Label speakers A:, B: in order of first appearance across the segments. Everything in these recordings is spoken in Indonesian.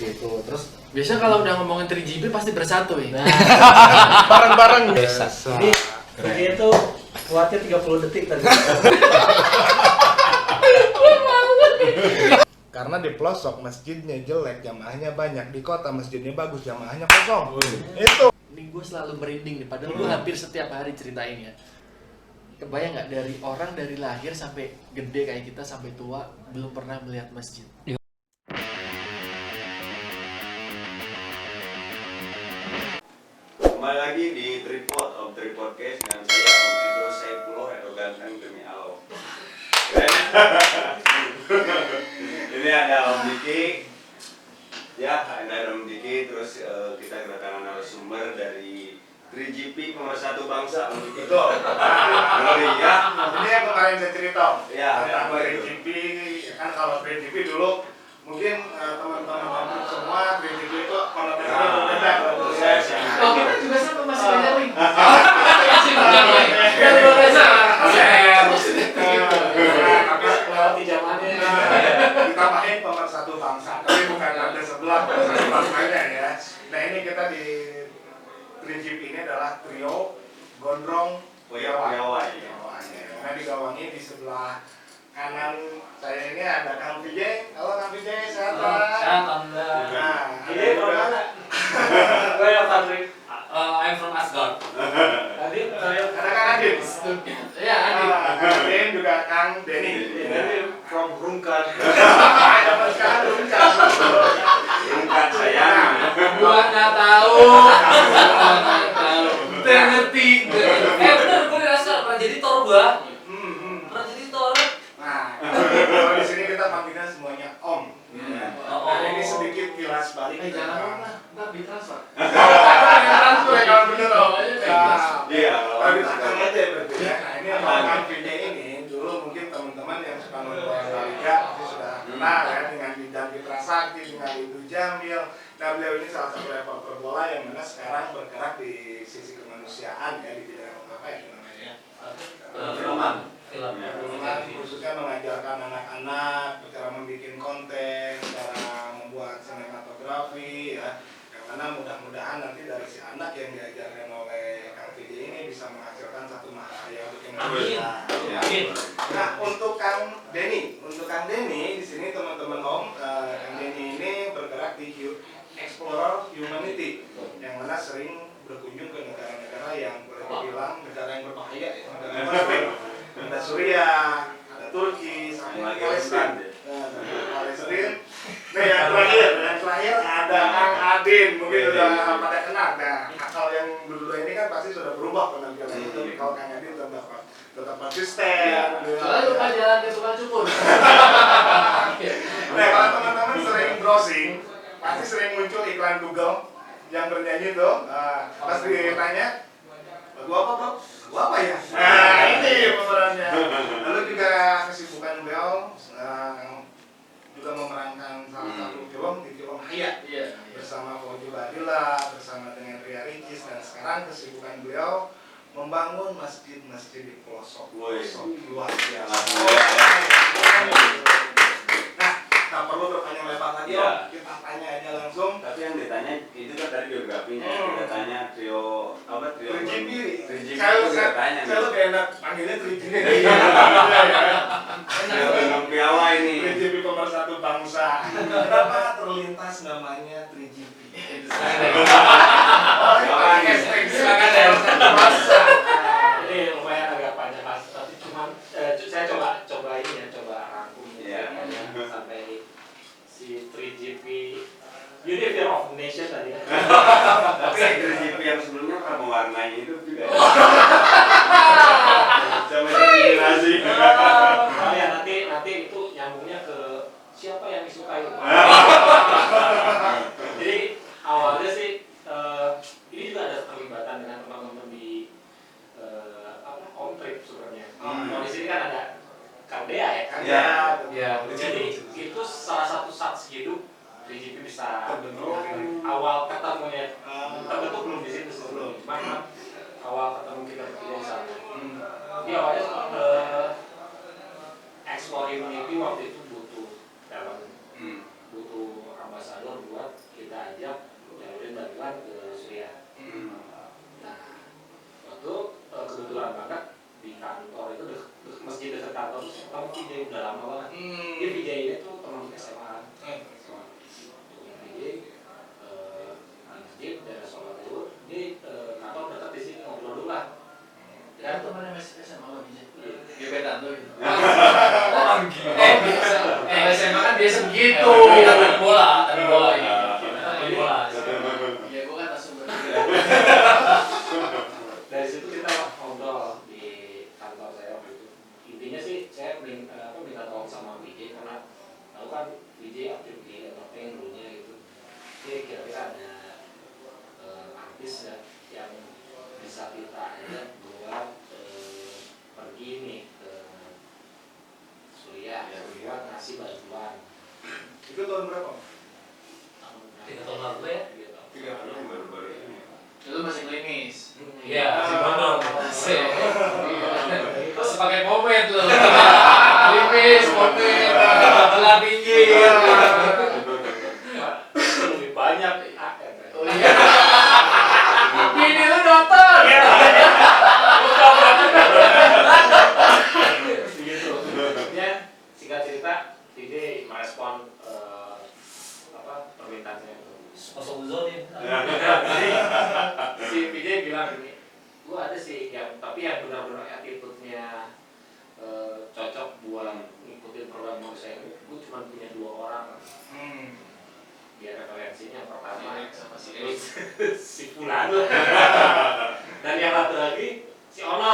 A: gitu. Terus
B: biasa kalau udah ngomongin 3GP pasti bersatu ya.
A: nah, bareng-bareng
C: Biasa.
D: Jadi dia itu kuatnya 30 detik tadi.
A: karena di pelosok masjidnya jelek, jamaahnya banyak. Di kota masjidnya bagus, jamaahnya kosong. Itu.
B: Ini gue selalu merinding nih, padahal gue hampir setiap hari ceritain ya. Kebayang nggak dari orang dari lahir sampai gede kayak kita sampai tua belum pernah melihat masjid.
E: Kembali lagi di Tripod of Tripodcast dengan saya Om Edo Saifullah atau ganteng demi Allah. Ini ada Om Diki, ya ada Om Diki. Terus kita kedatangan narasumber dari 3GP Pemersatu Bangsa. Om Diki.
A: Betul.
E: Ngeri ya.
A: Ini yang kemarin saya cerita
E: Ya,
A: tentang
E: apa itu?
A: 3GP. Kan kalau 3GP dulu mungkin teman-teman semua 3GP itu konotasinya berbeda kalau dulu saya sih.
B: Oh, kita juga sama masih banyak link.
D: Tapi melewati zamannya.
A: Kita main Pemersatu Bangsa, tapi bukan ada sebelah Pemersatu Bangsanya ya. Nah ini kita di 3GP ini adalah trio Gondrong
E: Piawai.
A: Nah digawangi di sebelah kanan saya ini ada Kang Vijay. Halo Kang Vijay, sehat Pak?
C: Sehat, Alhamdulillah.
A: Nah,
D: Ini from mana? Gue yang Patrick.
C: I'm from Asgard.
D: Tadi
A: ada Kang Adin.
B: Ya, Adi.
A: Kang Adin juga Kang Denny.
D: Ini from Rungkat.
A: Dapat sekarang Rungkat.
E: Rungkat sayang.
B: Gua nggak tahu. Ngerti.
C: Bener, gue di Asgard pernah jadi Thor gua. Pernah jadi Thor.
A: Nah, kalau di sini kita panggilnya semuanya Om. Nah, ini sedikit kilas balik.
B: Jangan lupa, ntar ditransfer.
A: Transfer ya kalau bener Om.
E: Iya,
A: Kalau ditransfer aja berarti ya. Nah, ini Kang Vijay ini dulu mungkin teman-teman yang suka nonton bola liga pasti sudah kenal ya dengan Bintang Fitra Sakti, dengan Ibu Jamil. Nah, beliau ini salah satu reporter bola yang mana sekarang bergerak di sisi kemanusiaan ya, di bidang apa ya namanya?
E: Film.
A: Khususnya mengajarkan anak-anak cara membuat konten, cara membuat sinematografi ya. Yang mana mudah-mudahan nanti dari si anak yang diajarkan oleh Kang Vijay ini bisa menghasilkan satu mahakarya untuk Indonesia. Ya. Nah, untuk Kang Denny di sini teman-teman Om, Kang Denny ini bergerak di Explorer Humanity yang mana sering berkunjung ke negara-negara yang boleh dibilang negara yang berbahaya ya, negara konflik. Ada Suriah, ada Turki, sama Palestina. Palestina. Nah yang terakhir ada Kang Adin, mungkin udah pada kenal. Nah akal yang berdua ini kan pasti sudah berubah penampilannya. Tapi kalau Kang Adin tetap konsisten.
B: Soalnya lupa jalan ke tukang cukur.
A: Nah kalau teman-teman sering browsing, pasti sering muncul iklan Google yang bernyanyi tuh. Pas ditanya, lagu apa bro? Lagu apa ya? Nah ini pemerannya. Lalu juga kesibukan beliau juga memerankan salah satu film di film Hayat bersama Fauzi Badila, bersama dengan Ria Ricis, dan sekarang kesibukan beliau membangun masjid-masjid di pelosok luar biasa. Nah, tak perlu berpanjang lebar lagi Om, kita tanya aja langsung.
E: Tapi yang ditanya itu kan tadi biografinya. Kita tanya trio apa?
A: 3GP.
E: 3GP
A: Saya
E: tanya.
A: lebih enak panggilnya 3GP.
E: Trio Gondrong Piawai ini.
A: 3GP Pemersatu Bangsa. Kenapa terlintas namanya 3GP? Oh, ini hashtag bangsa.
D: Ini lumayan agak panjang mas. Tapi cuman saya coba ini ya, coba rangkum sampai si 3GP Unity of Nation tadi ya.
E: Tapi 3GP yang sebelumnya pernah mewarnai hidup juga. Sama generasi.
D: Oh ya nanti itu nyambungnya ke siapa yang disukai. Jadi awalnya sih ini juga ada keterlibatan dengan teman-teman di home trip sebenarnya. Kalau di sini kan ada Kang Dea ya.
E: Iya.
D: Jadi itu salah satu saksi hidup 3GP bisa awal ketemunya terbentuk belum di situ sebelum. Cuma awal ketemu kita bertiga di sana. Dia awalnya Explore Humanity waktu itu butuh talent, butuh ambasador buat
C: Iya.
D: Lebih banyak AR.
C: Oh iya. Bini lu dokter.
D: Begitu. Maksudnya singkat cerita, VJ merespon permintaan saya.
C: Kosong zone.
D: Si VJ bilang gini, gua ada sih tapi yang benar-benar attitude-nya cocok buat ngikutin program mau saya ini. Gua cuma punya 2 orang. Biar referensinya yang pertama
C: sama si
D: si Fulan dan yang satu lagi si Ono.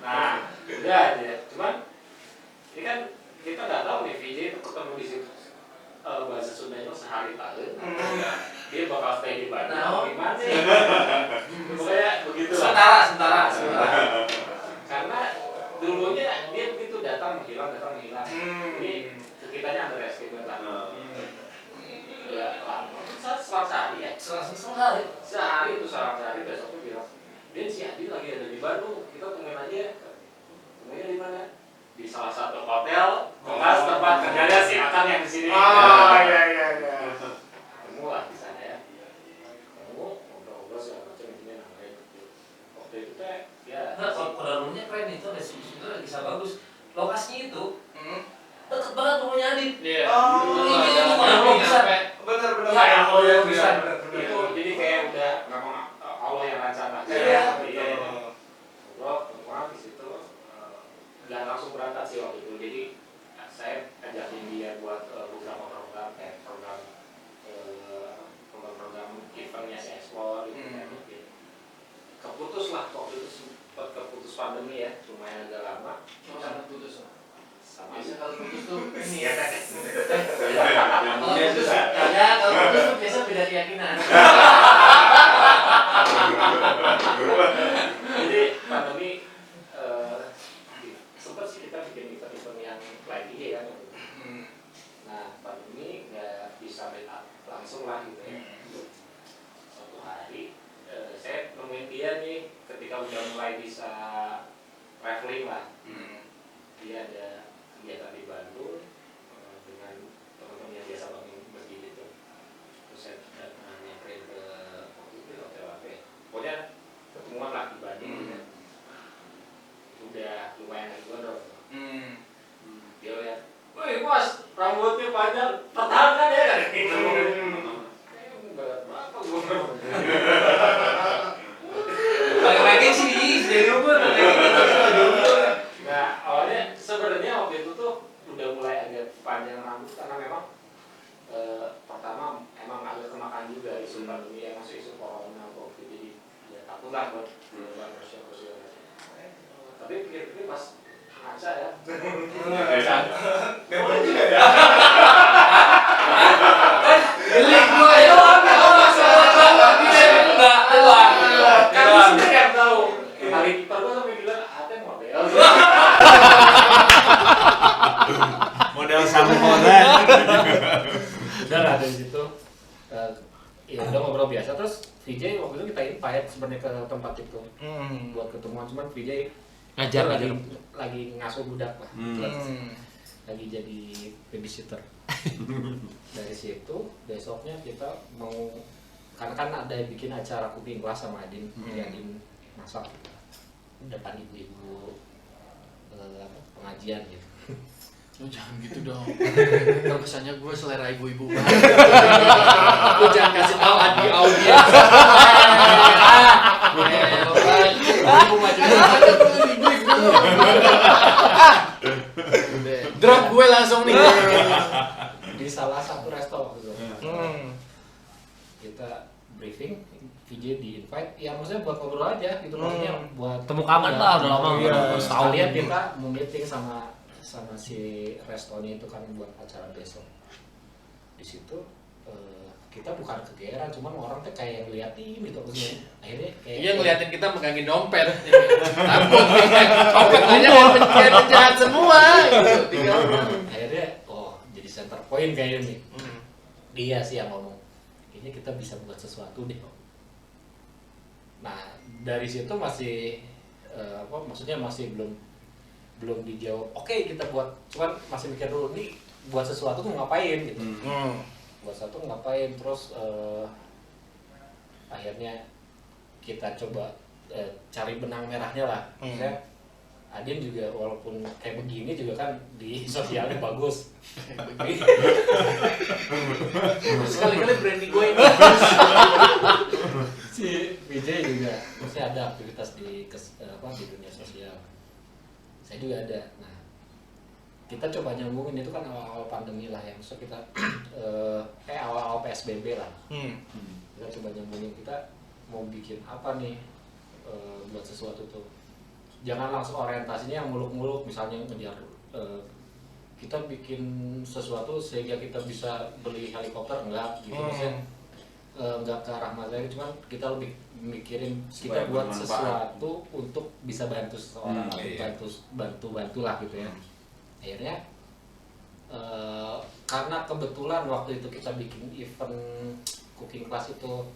D: Nah, udah aja. Cuman ini kan kita nggak tahu nih VJ itu ketemu di situ bahasa Sundanya sehari tahun. Dia bakal stay di Bandung atau gimana sih? Pokoknya begitu lah.
C: Sementara.
D: Karena dulunya dia begitu datang menghilang. Ini kitanya underestimate lah. Ya, selang sehari ya. Sehari itu besoknya bilang, dia si Adi lagi ada di Bandung, kita temuin aja. Temunya di mana? Di salah satu hotel, kelas tempat kerjanya si Akan yang di sini.
A: Iya.
D: Ketemu lah di sana ya. Ngobrol segala macam intinya namanya. Waktu itu teh ya.
C: Nah, kalau rumahnya keren itu, sebenarnya bisa bagus. Lokasinya itu deket banget rumahnya Adit.
B: Iya.
C: Ini rumah besar.
A: Bener.
C: Ya, kalau yang
A: Bener.
C: besar.
D: Itu jadi kayak udah memang Allah yang rancana.
C: Iya.
D: Ngobrol di situ nggak langsung berangkat sih waktu itu. Jadi saya ajakin dia buat beberapa program eventnya si Explore gitu kan. Keputus lah waktu itu sempat keputus pandemi ya, lumayan agak lama.
C: Sangat putus.
D: Sama
C: Biasa kalau putus tuh ini
D: ya.
C: Kalau putus tuh biasa beda keyakinan.
D: Jadi pandemi sempat sih kita bikin event yang live IG kan. Nah pandemi nggak bisa meet up langsung lah gitu ya. Suatu hari saya nemuin dia nih ketika udah mulai bisa traveling lah. Dia ada kegiatan di Bandung dengan teman-teman yang biasa bangun masjid itu. Terus saya nyamperin ke waktu itu hotel apa ya? Pokoknya ketemuan lah di Bandung. Udah lumayan dong. Dia lihat, woi bos, rambutnya panjang, pertahankan ya kan? Berat banget gue.
C: Pakai sih dari umur.
D: Nah awalnya sebenarnya waktu itu tuh udah mulai agak panjang rambut karena memang pertama emang agak kemakan juga isu pandemi ya, masuk isu corona COVID, jadi ya takut lah buat bersih. Tapi pikir-pikir pas ngaca ya.
A: Boleh juga ya.
C: Geli gua ya. Enggak keluar.
D: Karena sendiri yang tahu. Hari kiper gua sampai bilang hati model.
E: Model sama model.
D: Udah lah dari situ. Ya udah ngobrol biasa, terus VJ waktu itu kita invite sebenarnya ke tempat itu buat ketemuan, cuman VJ
B: Ngajar
D: lagi ngasuh budak lah. Lagi jadi babysitter. Dari situ besoknya kita mau, karena kan ada bikin acara cooking class sama Adin, Adin masak depan ibu-ibu pengajian gitu.
B: Oh, jangan gitu dong. Kalau kesannya gue selera ibu-ibu banget. Lu jangan kasih tahu Adi audiens. Ibu maju. Drop gue langsung nih.
D: Di salah satu resto waktu itu. Kita briefing, VJ di invite, ya maksudnya buat ngobrol aja gitu, maksudnya buat
C: Temu kangen lah, udah lama
D: iya,
C: setahun.
D: sekalian kita mau meeting sama si restonya itu kan buat acara besok. Di situ kita bukan kegeeran, cuman orang tuh kayak ngeliatin gitu maksudnya. Akhirnya kayak
B: Iya ngeliatin kita megangin dompet. Takut dompet aja kayak penjahat semua gitu. Tinggal
D: akhirnya jadi center point kayaknya nih. Dia sih yang ngomong, kayaknya kita bisa buat sesuatu deh. Nah dari situ masih maksudnya masih belum
C: belum dijawab. Oke, kita buat, cuman masih mikir dulu nih buat sesuatu tuh ngapain gitu. Buat sesuatu ngapain, terus akhirnya kita coba cari benang merahnya lah. Maksudnya Adin juga walaupun kayak begini juga kan di sosialnya bagus.
B: Sekali-kali branding gue ini.
C: Si Vijay juga masih ada aktivitas di di dunia sosial. Saya juga ada. Nah, kita coba nyambungin itu kan awal-awal pandemi lah yang kita awal-awal PSBB lah. Kita coba nyambungin, kita mau bikin apa nih buat sesuatu tuh. Jangan langsung orientasinya yang muluk-muluk, misalnya ngejar kita bikin sesuatu sehingga kita bisa beli helikopter, enggak gitu. Maksudnya enggak ke arah materi, cuman kita lebih mikirin kita
E: Supaya
C: buat
E: bermanfaat.
C: sesuatu untuk bisa bantu seseorang, bantu lah gitu ya. Akhirnya karena kebetulan waktu itu kita bikin event cooking class itu,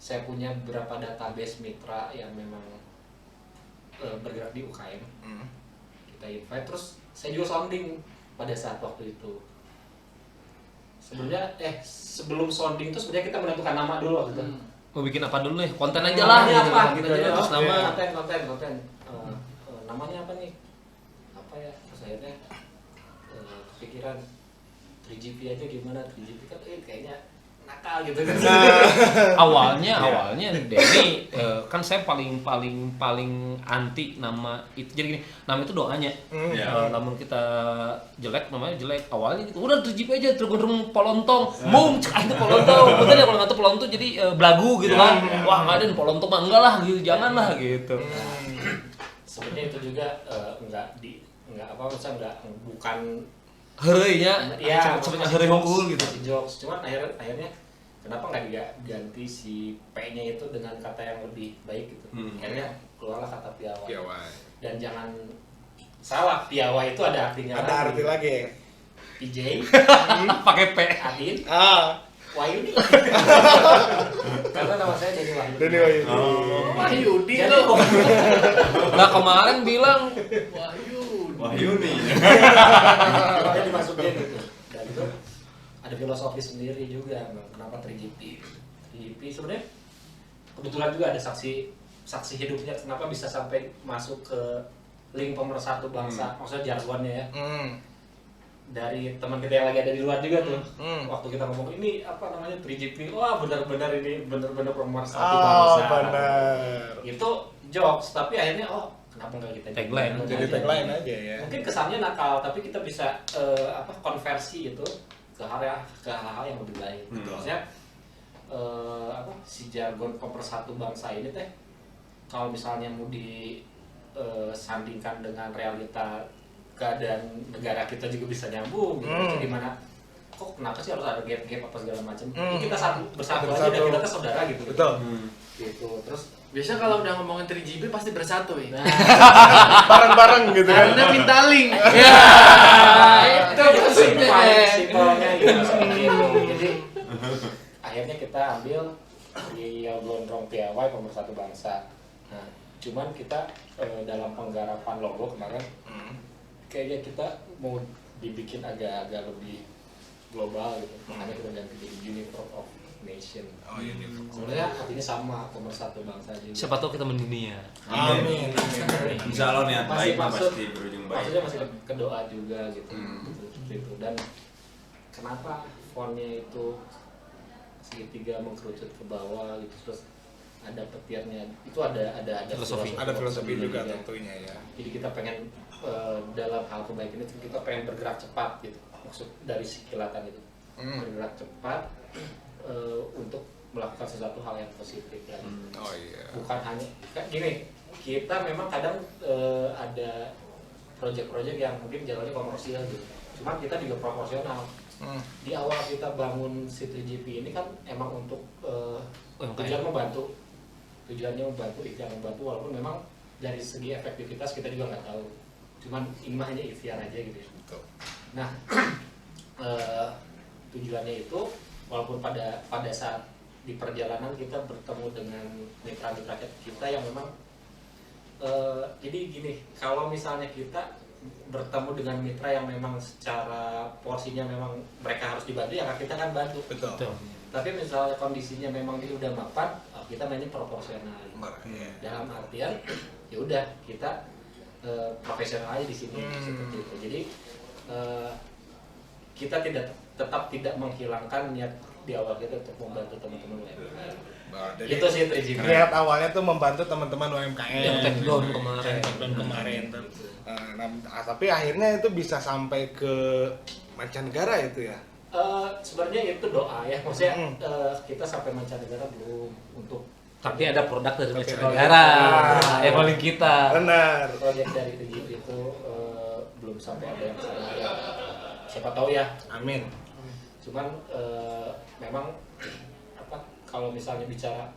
C: saya punya beberapa database mitra yang memang bergerak di UKM. Kita invite, terus saya juga sounding pada saat waktu itu. Sebelum sounding itu sebenarnya kita menentukan nama dulu waktu itu.
F: Mau bikin apa dulu nih? Konten aja lah.
C: Namanya apa?
F: Gitu
C: Gitu
F: aja,
C: ya.
F: terus nama.
C: Konten. Namanya apa nih? Apa ya? Terus akhirnya kepikiran 3GP aja gimana? 3GP kan kayaknya nakal gitu kan.
F: awalnya Denny kan saya paling anti nama itu. Jadi gini, nama itu doanya. Namun kita jelek, namanya jelek. Awalnya gitu, udah 3GP aja, tergolong polontong. Mung, cek itu polontong. Betul ya kalau nggak tuh polontong jadi belagu gitu kan. Wah, nggak ada polontong mah enggak lah gitu, jangan lah gitu.
C: Sebenarnya itu juga bukan
F: Hereunya,
C: ya
F: sebenarnya hereu hungkul gitu.
C: jokes, cuman akhirnya kenapa nggak diganti si P-nya itu dengan kata yang lebih baik gitu. Akhirnya keluarlah kata piawai. Dan jangan salah, piawai itu ada artinya
A: Ada arti lagi.
C: PJ,
F: Pakai P.
C: Adin,
A: Ah,
C: Wahyudi. Karena nama saya Denny Wahyudi.
A: Denny Wahyudi.
B: Wahyudi
C: Jadi
B: lo.
F: Nah kemarin bilang
E: Wahyuni.
C: makanya dimasukin gitu. Dan itu ada filosofi sendiri juga kenapa 3GP. 3GP sebenarnya kebetulan juga ada saksi hidupnya kenapa bisa sampai masuk ke link pemersatu bangsa. Maksudnya jargonnya ya. Dari teman kita yang lagi ada di luar juga tuh. Waktu kita ngomong ini apa namanya 3GP. Wah, benar-benar ini benar-benar pemersatu bangsa.
A: Benar.
C: Itu jokes, tapi akhirnya kenapa nggak kita
F: Tagline.
A: Jadi tagline aja ya.
C: Mungkin kesannya nakal, tapi kita bisa konversi itu ke hal-hal yang lebih baik. Maksudnya si jargon pemersatu bangsa ini teh kalau misalnya mau disandingkan dengan realita keadaan negara kita juga bisa nyambung gitu. Maksudnya gimana? Kok kenapa sih harus ada gap-gap apa segala macam? Kita bersatu aja dan kita ke saudara gitu.
A: Betul.
C: Gitu. Terus
B: Biasa kalau udah ngomongin 3GP pasti bersatu ya.
A: Bareng-bareng gitu kan.
B: Karena minta link.
C: Ya,
B: itu maksudnya.
C: simpelnya gitu. Jadi akhirnya kita ambil Riau Gondrong Piawai pemersatu bangsa. Nah, cuman kita dalam penggarapan logo kemarin kayaknya kita mau dibikin agak lebih global gitu. Makanya kita ganti jadi Universe of Nation.
A: Oh, Universe.
C: Sebenarnya artinya sama, pemersatu bangsa juga.
F: Siapa tahu kita mendunia.
A: Amin.
E: Insya Allah niat baik
C: Maksud-
E: pasti berujung baik.
C: Maksudnya masih ke doa juga gitu. Gitu. Dan kenapa fontnya itu segitiga mengkerucut ke bawah gitu, terus ada petirnya, itu ada
F: Filosofi.
A: Ada filosofi
C: sendiri
A: juga tentunya ya.
C: Jadi kita pengen dalam hal kebaikan itu kita pengen bergerak cepat gitu, maksud dari si kilatan itu bergerak cepat untuk melakukan sesuatu hal yang positif lagi.
A: Oh iya.
C: Bukan hanya kayak gini, kita memang kadang ada proyek-proyek yang mungkin jalannya komersial gitu, cuma kita juga proporsional. Di awal kita bangun si 3GP ini kan emang untuk tujuannya membantu ikhtiar membantu, walaupun memang dari segi efektivitas kita juga nggak tahu, cuman ini mah hanya ikhtiar aja gitu ya.
A: Betul.
C: Nah tujuannya itu walaupun pada saat di perjalanan kita bertemu dengan mitra-mitra kita yang memang Jadi gini, kalau misalnya kita bertemu dengan mitra yang memang secara porsinya memang mereka harus dibantu, ya kita kan bantu.
A: Betul.
C: Tapi misalnya kondisinya memang dia udah mapan, kita mainnya proporsional. Dalam artian, ya udah kita profesional aja di sini seperti itu. Jadi kita tetap tidak menghilangkan niat di awal kita untuk membantu teman-teman UMKM.
A: Jadi
C: Itu sih prinsipnya.
A: niat awalnya tuh membantu teman-teman UMKM
F: Yang take down kemarin.
A: Take down kemarin. Tapi akhirnya itu bisa sampai ke mancanegara itu ya.
C: Sebenarnya itu doa ya, maksudnya kita sampai mancanegara belum untuk
F: Tapi ada produk dari
A: Tapi
F: mancanegara.
A: ada.
F: Paling kita.
A: Benar.
C: proyek dari DJP itu belum sampai ada yang sana ya. Siapa tahu ya.
A: Amin.
C: Cuman memang apa kalau misalnya bicara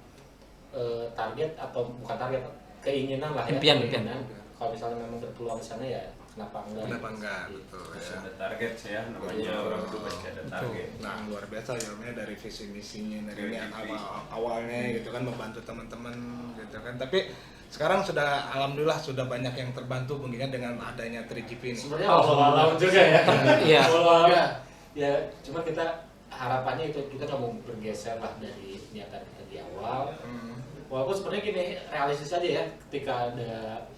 C: target atau bukan target, keinginan lah ya.
F: Impian.
C: Kalau misalnya memang berpeluang di sana ya kenapa enggak?
A: Kenapa enggak? Betul ya.
E: Ada target saya, namanya orang itu pasti ada target.
A: Nah, luar biasa ya, dari visi misinya, dari niat awalnya gitu kan, membantu teman-teman gitu kan. Tapi sekarang sudah alhamdulillah sudah banyak yang terbantu mengingat dengan adanya 3GP ini.
C: Sebenarnya walau juga ya.
F: Iya.
C: Walau ya, cuma kita harapannya itu kita nggak mau bergeser lah dari niatan kita di awal. Walaupun sebenarnya gini, realistis aja ya, ketika ada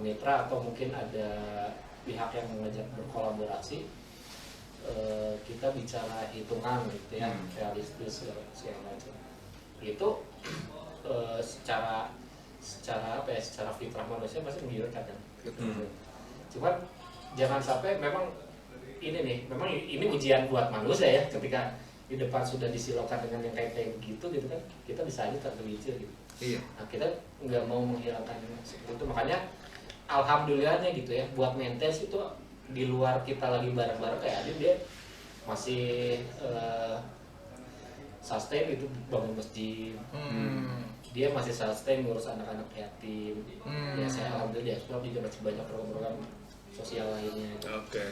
C: mitra atau mungkin ada pihak yang mengajak berkolaborasi, kita bicara hitungan gitu ya, realistis segala macam. Itu secara apa ya, secara fitrah manusia pasti menggiurkan kan. Cuman jangan sampai memang memang ini ujian buat manusia ya, ketika di depan sudah disilokan dengan yang kayak begitu gitu kan, kita bisa aja tergelincir gitu.
A: Iya.
C: Nah, kita nggak mau menghilangkan seperti itu, makanya alhamdulillahnya gitu ya, buat maintenance itu di luar kita lagi bareng-bareng kayak Adit, dia masih sustain gitu, bangun masjid, dia masih sustain ngurus anak-anak yatim. Ya saya alhamdulillah, sebab juga masih banyak program-program sosial lainnya.
A: Oke.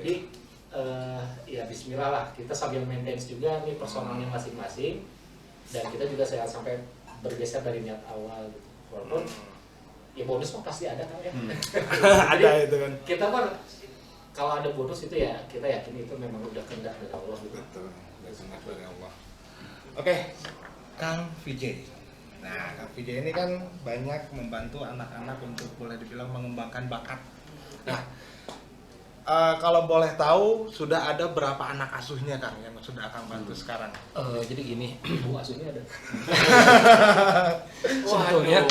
C: Jadi ya Bismillah lah, kita sambil maintenance juga nih personalnya masing-masing, dan kita juga saya sampai bergeser dari niat awal gitu. Walaupun ya bonus mah pasti ada kan ya.
A: Ada itu kan.
C: Kita kan kalau ada bonus itu ya kita yakin itu memang udah kehendak dari Allah gitu.
A: Betul. Kehendak dari Allah. Oke, Kang Vijay. Nah, Kang Vijay ini kan banyak membantu anak-anak untuk boleh dibilang mengembangkan bakat. Nah, kalau boleh tahu sudah ada berapa anak asuhnya Kang yang sudah Kang bantu sekarang?
F: Jadi gini,
C: Bu asuhnya ada.
F: sebetulnya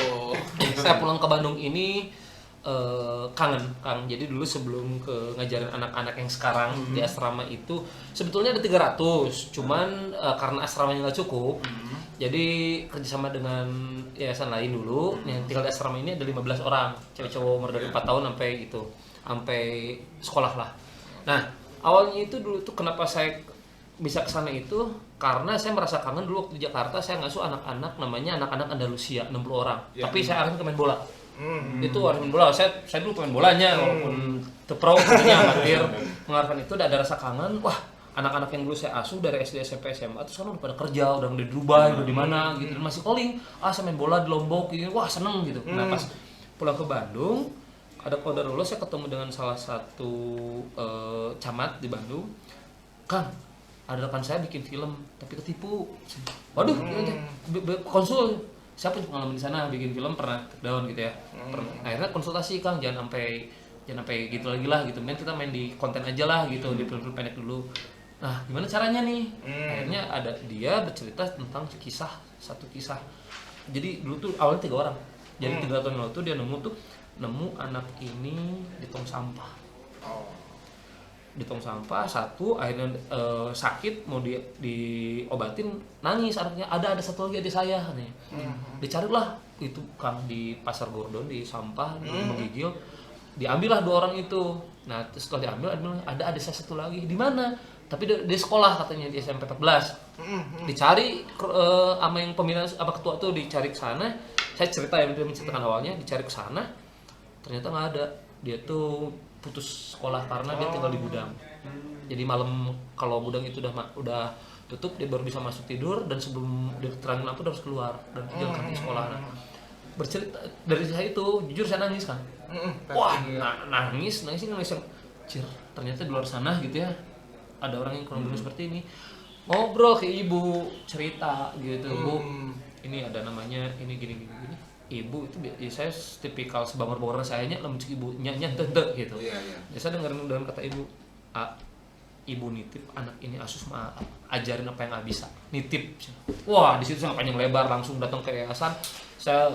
F: saya pulang ke Bandung ini kangen Kang. Jadi dulu sebelum ke ngajarin anak-anak yang sekarang di asrama itu sebetulnya ada 300, cuman karena asramanya nggak cukup, jadi kerjasama dengan yayasan lain dulu. Yang tinggal di asrama ini ada 15 orang, cewek cowok umur dari 4 tahun sampai sekolah lah. Nah, awalnya itu dulu tuh kenapa saya bisa kesana itu karena saya merasa kangen dulu waktu di Jakarta. Saya ngasuh anak-anak, namanya anak-anak Andalusia, 60 orang. Tapi saya arahin ke main bola. Itu arahin bola. Saya dulu pemain bolanya walaupun pro, sebenarnya amatir. Mengarahkan itu ada rasa kangen. Wah, anak-anak yang dulu saya asuh dari SD, SMP, SMA terus sekarang udah pada kerja, udah di Dubai, udah di mana gitu, dan masih calling. Saya main bola di Lombok gitu. Wah, seneng gitu. Nah, pas pulang ke Bandung, ada qadarullah saya ketemu dengan salah satu camat di Bandung. Kang, ada rekan saya bikin film tapi ketipu. Waduh, konsul. Saya punya pengalaman di sana bikin film, pernah down gitu ya. Akhirnya konsultasi, Kang, jangan sampai gitu lagi lah gitu. Kita main di konten aja lah gitu, di film pendek dulu. Nah, gimana caranya nih? Akhirnya ada dia bercerita tentang satu kisah. Jadi dulu tuh awalnya 3 orang. Jadi 3 tahun lalu tuh dia nemu anak ini di tong sampah. Di tong sampah, satu akhirnya sakit, mau diobatin, nangis anaknya. Ada satu lagi adik saya nih. Dicarilah itu Kang di Pasar Gordon, di sampah, di menggigil. Diambillah 2 orang itu. Nah, terus setelah diambil ada adik saya satu lagi. Di mana? Tapi di sekolah katanya, di SMP 14. Dicari sama yang pembina apa ketua tuh, dicari ke sana. Saya cerita yang dia menceritakan awalnya, dicari ke sana. Ternyata nggak ada. Dia tuh putus sekolah karena dia tinggal di gudang. Jadi malam kalau gudang itu udah tutup, dia baru bisa masuk tidur, dan sebelum dia keterangan apa harus keluar dan tinggal di sekolah. bercerita dari saya itu jujur saya nangis kan. Wah, nangis yang cir, ternyata di luar sana gitu ya ada orang yang kurang lebih seperti ini. Ngobrol ke ibu, cerita gitu, Bu. Ini ada namanya ini gini. Ibu itu saya tipikal sebangor-bangor sayanya lembut ibunya tante gitu. Biasa dengerin dengan kata ibu, ibu nitip anak ini Asus ajarin apa yang nggak bisa, nitip. Wah, di situ saya panjang lebar langsung datang ke yayasan. Saya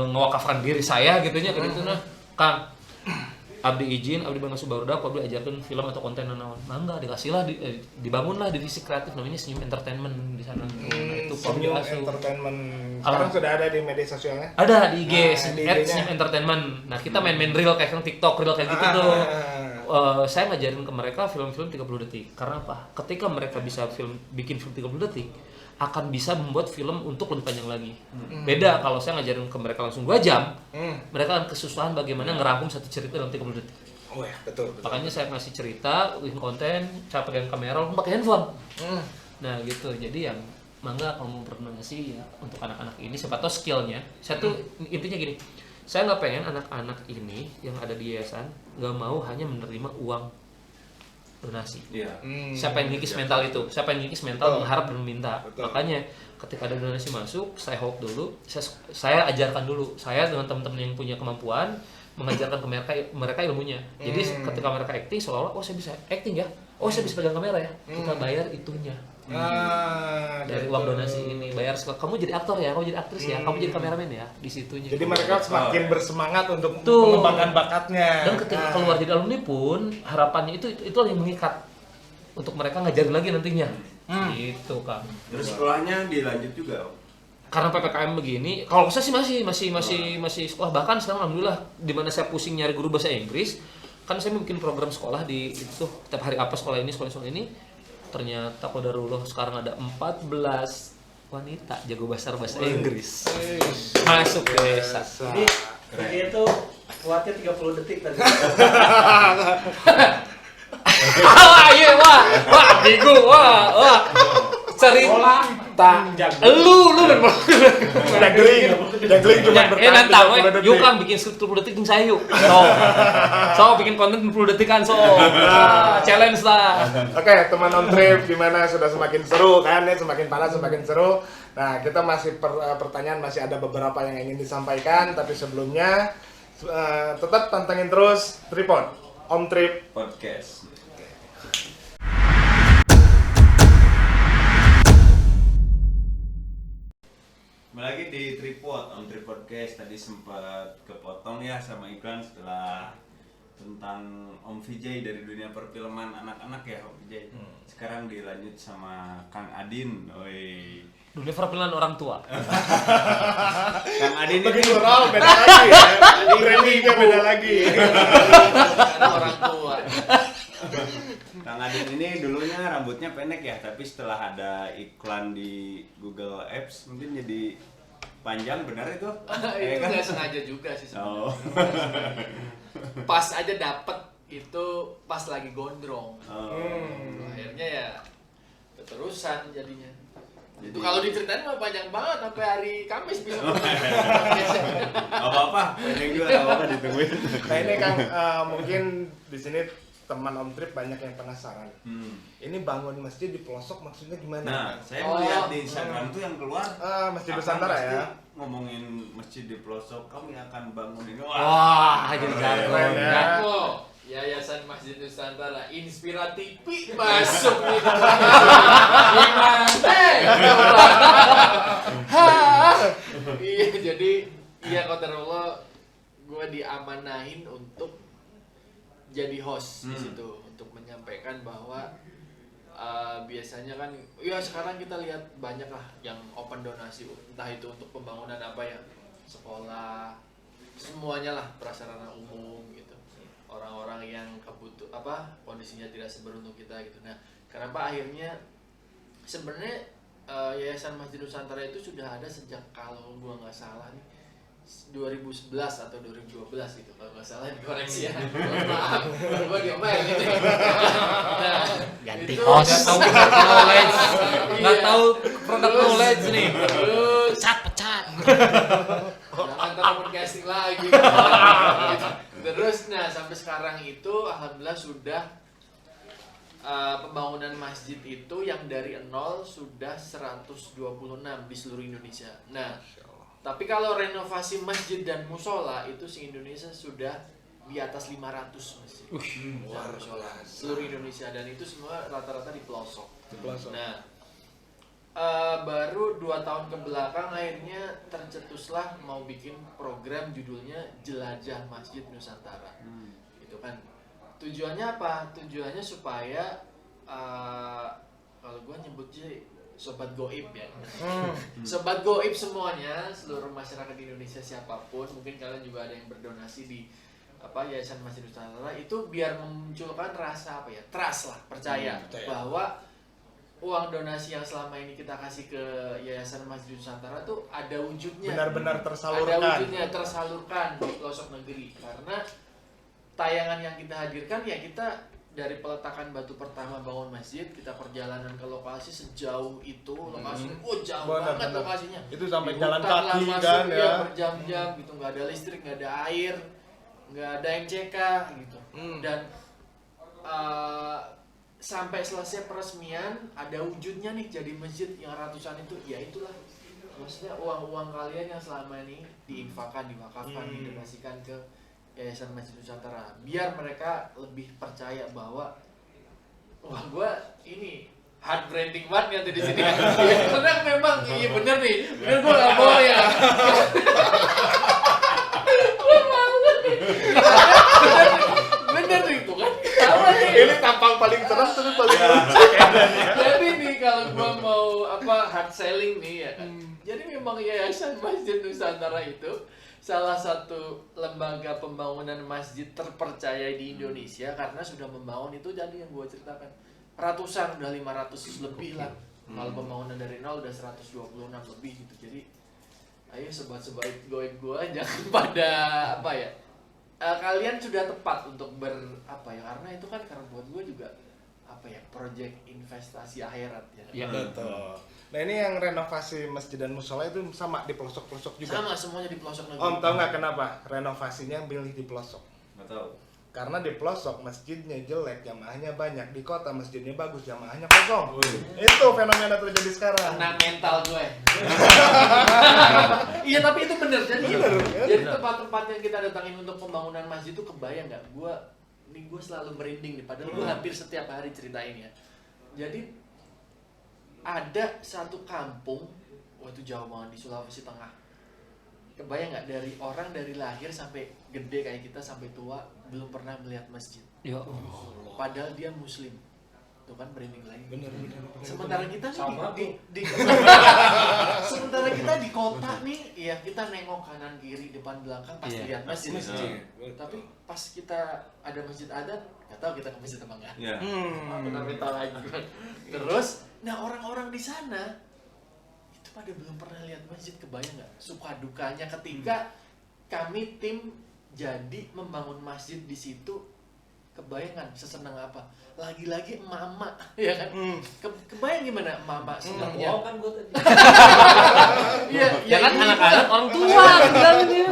F: ngewakafkan diri saya gitunya kayak gitu nah. Kang, abdi izin, abdi bangsa barudak, abdi ajarkan film atau konten naon. Mangga dikasihlah dibangunlah divisi kreatif namanya Senyum Entertainment di sana. Itu
A: Senyum Entertainment. Sekarang sudah ada di media sosialnya?
F: Ada di IG, Senyum Entertainment. Nah, kita main reel kayak TikTok, reel kayak gitu tuh. Saya ngajarin ke mereka film-film 30 detik. Karena apa? Ketika mereka bisa bikin film 30 detik, akan bisa membuat film untuk lebih panjang lagi. Beda kalau saya ngajarin ke mereka langsung 2 jam, mereka akan kesusahan bagaimana ngerangkum satu cerita dalam 30 detik.
A: Oh ya, betul.
F: Makanya saya ngasih cerita, bikin konten, saya pegang kamera, pakai handphone. Nah gitu, jadi yang mangga kamu berdonasi ya untuk anak-anak ini, siapa tahu skillnya. Saya tuh intinya gini, saya nggak pengen anak-anak ini yang ada di yayasan nggak mau hanya menerima uang donasi. Siapa yang ngikis mental itu? Siapa yang ngikis mental mengharap dan meminta? Makanya ketika ada donasi masuk, saya hold dulu, saya ajarkan dulu. Saya dengan teman-teman yang punya kemampuan mengajarkan ke mereka ilmunya. Jadi ketika mereka acting seolah-olah saya bisa acting ya. Saya bisa pegang kamera ya. Kita bayar itunya. Dari uang donasi ini bayar kamu jadi aktor ya, kamu jadi aktris ya, kamu jadi kameramen ya, di situnya.
A: Jadi mereka semakin bersemangat untuk mengembangkan bakatnya.
F: Dan ketika keluar jadi alumni pun harapannya itu yang mengikat untuk mereka ngajarin lagi nantinya. Gitu kan.
E: Terus sekolahnya dilanjut juga.
F: Karena PPKM begini, kalau saya sih masih sekolah, bahkan sekarang alhamdulillah di mana saya pusing nyari guru bahasa Inggris, kan saya bikin program sekolah di itu tiap hari apa sekolah ini. Ternyata qadarullah sekarang ada 14 wanita jago bahasa Inggris masuk desa.
B: Jadi dia itu kuatnya 30 detik tadi.
F: Wah, bigu, wah. Cerita. Lu
A: Juggling cuma bertahan.
F: Nantang yuk Kang bikin skrip 20 detik jeung saya yuk. So bikin konten 20 detik kan challenge lah.
A: Oke, teman on trip gimana, sudah semakin seru kan ya, semakin panas semakin seru. Nah, kita masih pertanyaan masih ada beberapa yang ingin disampaikan, tapi sebelumnya tetap pantengin terus Tripod On Trip
E: Podcast. Lagi di Tripod On Trip Podcast, tadi sempat kepotong ya sama iklan setelah tentang Om Vijay dari dunia perfilman anak-anak ya Om Vijay. Sekarang dilanjut sama Kang Adin. Oi.
F: Dunia perfilman orang tua.
E: Kang Adin
A: begitu raw, beda lagi ya. Brandingnya beda lagi.
B: Orang tua.
E: Kang Adin ini dulunya rambutnya pendek ya, tapi setelah ada iklan di Google Apps mungkin jadi panjang, benar itu?
B: Itu nggak sengaja juga sih sebenarnya. Pas aja dapet itu pas lagi gondrong. Akhirnya ya keterusan jadinya. Itu kalau diceritain mah panjang banget sampai hari Kamis bisa.
E: Gak apa-apa, panjang juga gak apa-apa, ditungguin.
A: Nah ini Kang, mungkin di sini teman Om Trip banyak yang penasaran. Ini bangun masjid di pelosok maksudnya gimana?
E: Nah, saya melihat di Instagram tuh yang keluar
A: Masjid Nusantara ya.
E: Ngomongin masjid di pelosok, kami akan bangun ini.
F: Wah, jadi jargon ya.
B: Yayasan Masjid Nusantara Inspirasi TV masuk nih. Iya, jadi qadarullah gue diamanahin untuk jadi host di situ untuk menyampaikan bahwa biasanya kan ya sekarang kita lihat banyak lah yang open donasi, entah itu untuk pembangunan apa ya, sekolah, semuanya lah, prasarana umum gitu, orang-orang yang kondisinya tidak seberuntung kita gitu. Nah, kenapa akhirnya sebenarnya Yayasan Masjid Nusantara itu sudah ada sejak, kalau gua nggak salah nih, 2011 atau 2012 gitu, kalau nggak salah dikoreksi ya. Maaf, gua diomelin gitu. Nah,
F: Ganti
B: itu
F: host. Nggak tahu
B: Iya.
F: produk knowledge nih.
B: Terus
F: Pecat.
B: Jangan terlalu casting lagi. Terus, nah sampai sekarang itu alhamdulillah sudah pembangunan masjid itu yang dari 0 sudah 126 di seluruh Indonesia. Nah, tapi kalau renovasi masjid dan musola itu se-Indonesia sudah di atas 500 masjid. Dan musola seluruh Indonesia, dan itu semua rata-rata di pelosok. Nah, baru 2 tahun ke belakang akhirnya tercetuslah mau bikin program judulnya Jelajah Masjid Nusantara. Itu kan tujuannya apa? Tujuannya supaya kalau gua nyebutnya sobat goib ya. Sobat goib semuanya, seluruh masyarakat di Indonesia siapapun, mungkin kalian juga ada yang berdonasi di Yayasan Masjid Nusantara, itu biar memunculkan rasa trust lah, percaya bahwa uang donasi yang selama ini kita kasih ke Yayasan Masjid Nusantara tuh ada wujudnya,
A: benar-benar tersalurkan.
B: Ada wujudnya tersalurkan di pelosok negeri. Karena tayangan yang kita hadirkan ya kita dari peletakan batu pertama bangun masjid, kita perjalanan ke lokasi sejauh itu, lokasinya jauh banget lokasinya.
A: Itu sampai
B: Di
A: jalan
B: hutan lah
A: kaki
B: masuk,
A: kan ya.
B: berjam-jam gitu, nggak ada listrik, nggak ada air, nggak ada MCK gitu. Dan sampai selesai peresmian ada wujudnya nih jadi masjid yang ratusan itu, ya itulah maksudnya uang-uang kalian yang selama ini diinfakkan, diwakafkan, didonasikan ke Yayasan Masjid Nusantara, biar mereka lebih percaya bahwa wah gua ini hard branding banget kan di sini kan. Karena memang iya bener nih, bener gua nggak mau ya. Bener nih tuh kan.
A: Ini tampang paling serem tapi paling lucu.
B: Jadi nih kalau gua mau hard selling nih ya kan. Jadi memang Yayasan Masjid Nusantara itu salah satu lembaga pembangunan masjid terpercaya di Indonesia karena sudah membangun itu jadi yang gua ceritakan. Ratusan, udah 500 lebih lah. Kalau pembangunan dari 0 udah 126 lebih gitu. Jadi ayo sobat-sobat goib gua jangan pada kalian sudah tepat untuk karena itu kan karena buat gua juga project investasi akhirat ya.
F: Iya.
A: Betul. Nah ini yang renovasi masjid dan musola itu sama di pelosok-pelosok juga.
B: Sama semuanya di pelosok negeri.
A: Om tahu nggak kenapa renovasinya milih di pelosok?
E: Nggak tahu.
A: Karena di pelosok masjidnya jelek, jamaahnya banyak. Di kota masjidnya bagus, jamaahnya kosong. Itu fenomena terjadi sekarang.
B: Kena mental gue. Iya tapi itu benar. Jadi tempat-tempat yang kita datangin untuk pembangunan masjid itu kebayang nggak? Gue selalu merinding nih. Padahal gue hampir setiap hari ceritain ya. Jadi ada satu kampung, itu jauh banget di Sulawesi Tengah. Kebayang nggak dari lahir sampai gede kayak kita sampai tua belum pernah melihat masjid.
F: Ya
B: Padahal dia muslim. Tuh kan merinding lagi.
A: Bener.
B: Sementara kita
C: Sama
B: di sementara kita di kota nih, ya kita nengok kanan kiri depan belakang pasti lihat masjid. Tapi pas kita ada masjid adat, nggak tahu kita ke masjid apa enggak.
E: Iya.
B: Benar-benar lagi. Terus, nah orang-orang di sana itu pada belum pernah lihat masjid, kebayang nggak? Suka dukanya ketika kami tim jadi membangun masjid di situ, kebayang kan sesenang apa? Lagi-lagi emak-emak, ya kan? Kebayang gimana emak-emak senangnya?
C: Wow kan gue tadi.
B: Iya,
F: ya kan
B: ibu-ibu
F: anak-anak orang tua bilangnya.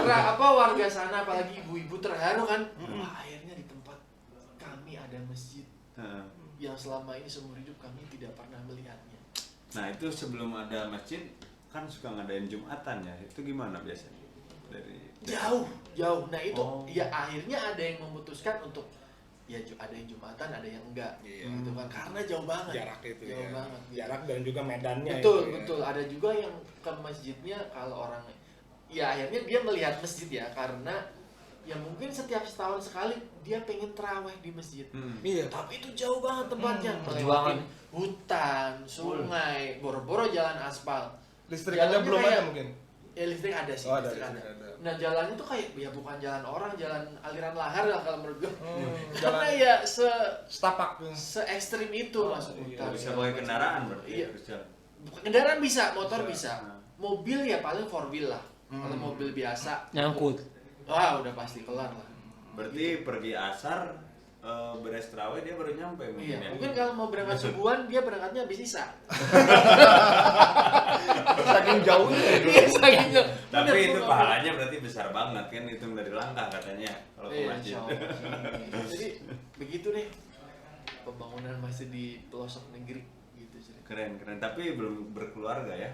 B: warga sana apalagi ibu-ibu terharu kan? Wah, akhirnya di tempat kami ada masjid yang selama ini seumur hidup kami tidak pernah melihatnya.
E: Nah itu sebelum ada masjid kan suka ngadain Jumatan ya, itu gimana biasanya?
B: Jauh. Nah itu ya akhirnya ada yang memutuskan untuk ya ada yang Jumatan, ada yang enggak, gitu kan? Karena jauh banget.
A: Jarak itu
B: jauh banget.
A: Jarak dan juga medannya.
B: Betul. Ada juga yang ke masjidnya kalau orang ya akhirnya dia melihat masjid ya karena ya mungkin setiap setahun sekali dia pengen terawih di masjid.
A: Iya.
B: Tapi itu jauh banget tempatnya,
F: Perjuangan.
B: hutan, sungai, boro-boro jalan aspal.
A: Listrik
B: Jalannya
A: aja belum
B: kayak-
A: ada mungkin.
B: Ya listrik ada sih,
A: Oh, ada,
B: listrik
A: listrik ada.
B: Nah jalannya tuh kayak ya bukan jalan orang, jalan aliran lahar lah kalau menurut gue. Karena
A: Jalan
B: ya
A: setapak.
B: se ekstrim itu masuk hutan.
E: Bisa pakai kendaraan berarti.
B: Iya.
E: Harus jalan.
B: Bukan kendaraan bisa, motor bisa. Mobil ya paling 4-wheel lah. Kalau mobil biasa,
F: Nyangkut.
B: wah udah pasti kelar lah.
E: Berarti pergi asar beres terawih dia baru nyampe mungkin
B: Iya,
E: ya.
B: mungkin kalau mau berangkat subuhan dia berangkatnya habis isa.
A: Saking jauh.
B: Iya, saking jauh.
E: Tapi
B: Bener,
E: itu
B: gua nggak
E: pahalanya berarti besar banget kan, hitung dari langkah katanya kalau ke
B: Iya,
E: masjid.
B: insya Allah. Jadi begitu deh pembangunan masjid di pelosok negeri gitu cerita.
E: Keren. Tapi belum berkeluarga ya?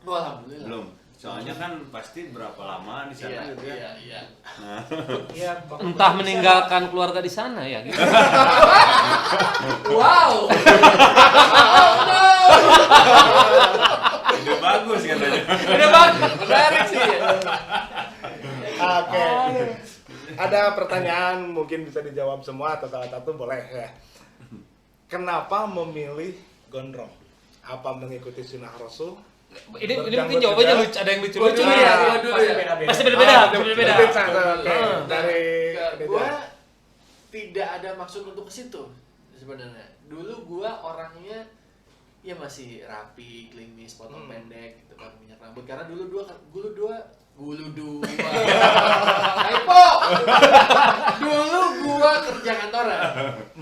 B: Oh, alhamdulillah.
E: Belum. Soalnya kan pasti berapa lama di sana gitu ya.
B: Iya.
E: Nah,
C: Iya,
F: Entah meninggalkan keluarga di sana ya gitu.
B: Wow.
E: ide bagus katanya.
B: Udah banget. Menarik sih.
A: Oke. Ada pertanyaan mungkin bisa dijawab semua atau salah satu boleh ya. Kenapa memilih gondrong? Apa mengikuti sunnah Rasul?
F: Ini mungkin jawabannya lucu, ada yang lucu
B: Lucu
F: lucu
B: ya,
F: ya.
B: dulu
C: pasti
B: ya.
C: beda-beda.
F: Pasti beda-beda,
A: Ah,
F: beda-beda.
A: Oke. Dari
B: Gua tidak ada maksud untuk ke situ sebenarnya. Dulu gua orangnya ya masih rapi, klimis, potong pendek gitu kan, minyak rambut. Karena dulu typo. Dulu gua kerja kantoran.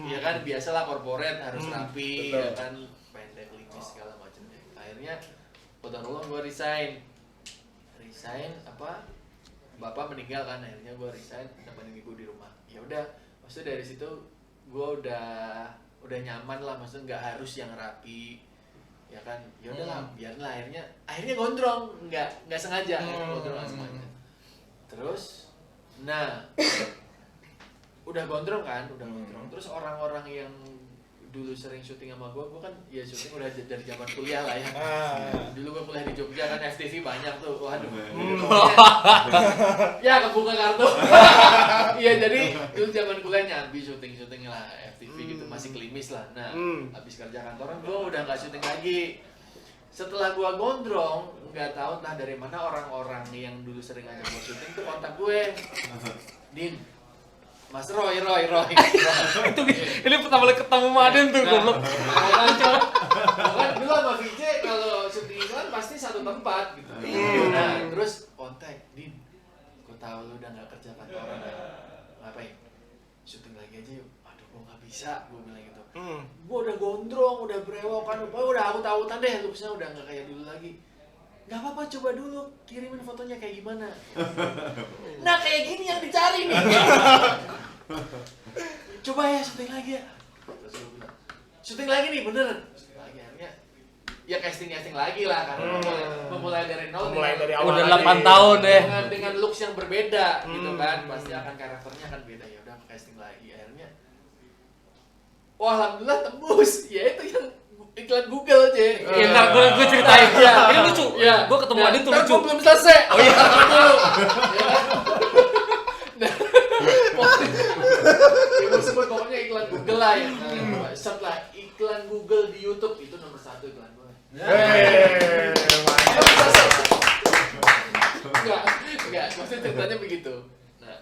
B: Ya kan biasalah corporate harus rapi,
A: betul.
B: ya kan pendek, klimis segala macamnya. Akhirnya qadarullah gua resign apa? Bapak meninggal kan, akhirnya gue resign, nemenin ibu di rumah. Ya udah, maksudnya dari situ gue udah nyaman lah, maksudnya nggak harus yang rapi, ya kan. Ya udahlah, biarlah. Akhirnya gondrong, nggak sengaja, gondrong nggak sengaja. Terus, nah, udah gondrong. Terus orang-orang yang dulu sering syuting sama gue kan ya syuting udah dari zaman kuliah lah ya. Dulu gue kuliah di Jogja kan, FTV banyak tuh. Waduh. Ya kebuka kartu. Iya, jadi dulu zaman kuliah nyambi syuting lah FTV gitu, masih klimis lah. Nah, habis kerja kantoran gue udah nggak syuting lagi. Setelah gue gondrong, nggak tahu entah dari mana orang-orang yang dulu sering ngajak gue syuting tuh kontak gue. Din, Mas Roy.
F: Itu ini pertama kali ketemu Maden tuh goblok.
B: Kan dulu sama VJ kalau syuting iklan pasti satu tempat gitu. Nah, terus kontak, Din, gue tahu lu udah nggak kerja kantoran ya. Ngapain? Syuting lagi aja yuk. Aduh, gue nggak bisa, gue bilang gitu. Gue udah gondrong, udah berewokan, udah aut-autan deh, looksnya udah nggak kayak dulu lagi. Gak apa-apa, coba dulu kirimin fotonya kayak gimana. Nah, kayak gini yang dicari nih. Coba ya syuting lagi ya. Terus gue bilang, syuting lagi nih, beneran. Syuting lagi, akhirnya ya casting lagi lah kan. Memulai dari nol.
A: Dari awal.
F: Udah
A: lagi.
F: 8 tahun deh.
B: Dengan looks yang berbeda gitu kan. Pasti akan karakternya akan beda. Ya udah casting lagi, akhirnya wah, alhamdulillah tembus. Ya itu yang iklan Google aja.
F: Ya ntar gue ceritain.
B: Iya.
F: Ini lucu.
B: Iya.
F: Gue ketemu Adin tuh
B: Ntar
F: lucu.
B: gua belum selesai. Oh iya. Dulu. Ibu sebut pokoknya iklan Google lah ya. Search lah iklan Google di YouTube, itu nomor 1 iklan gue. Enggak, maksudnya ceritanya begitu. Nah,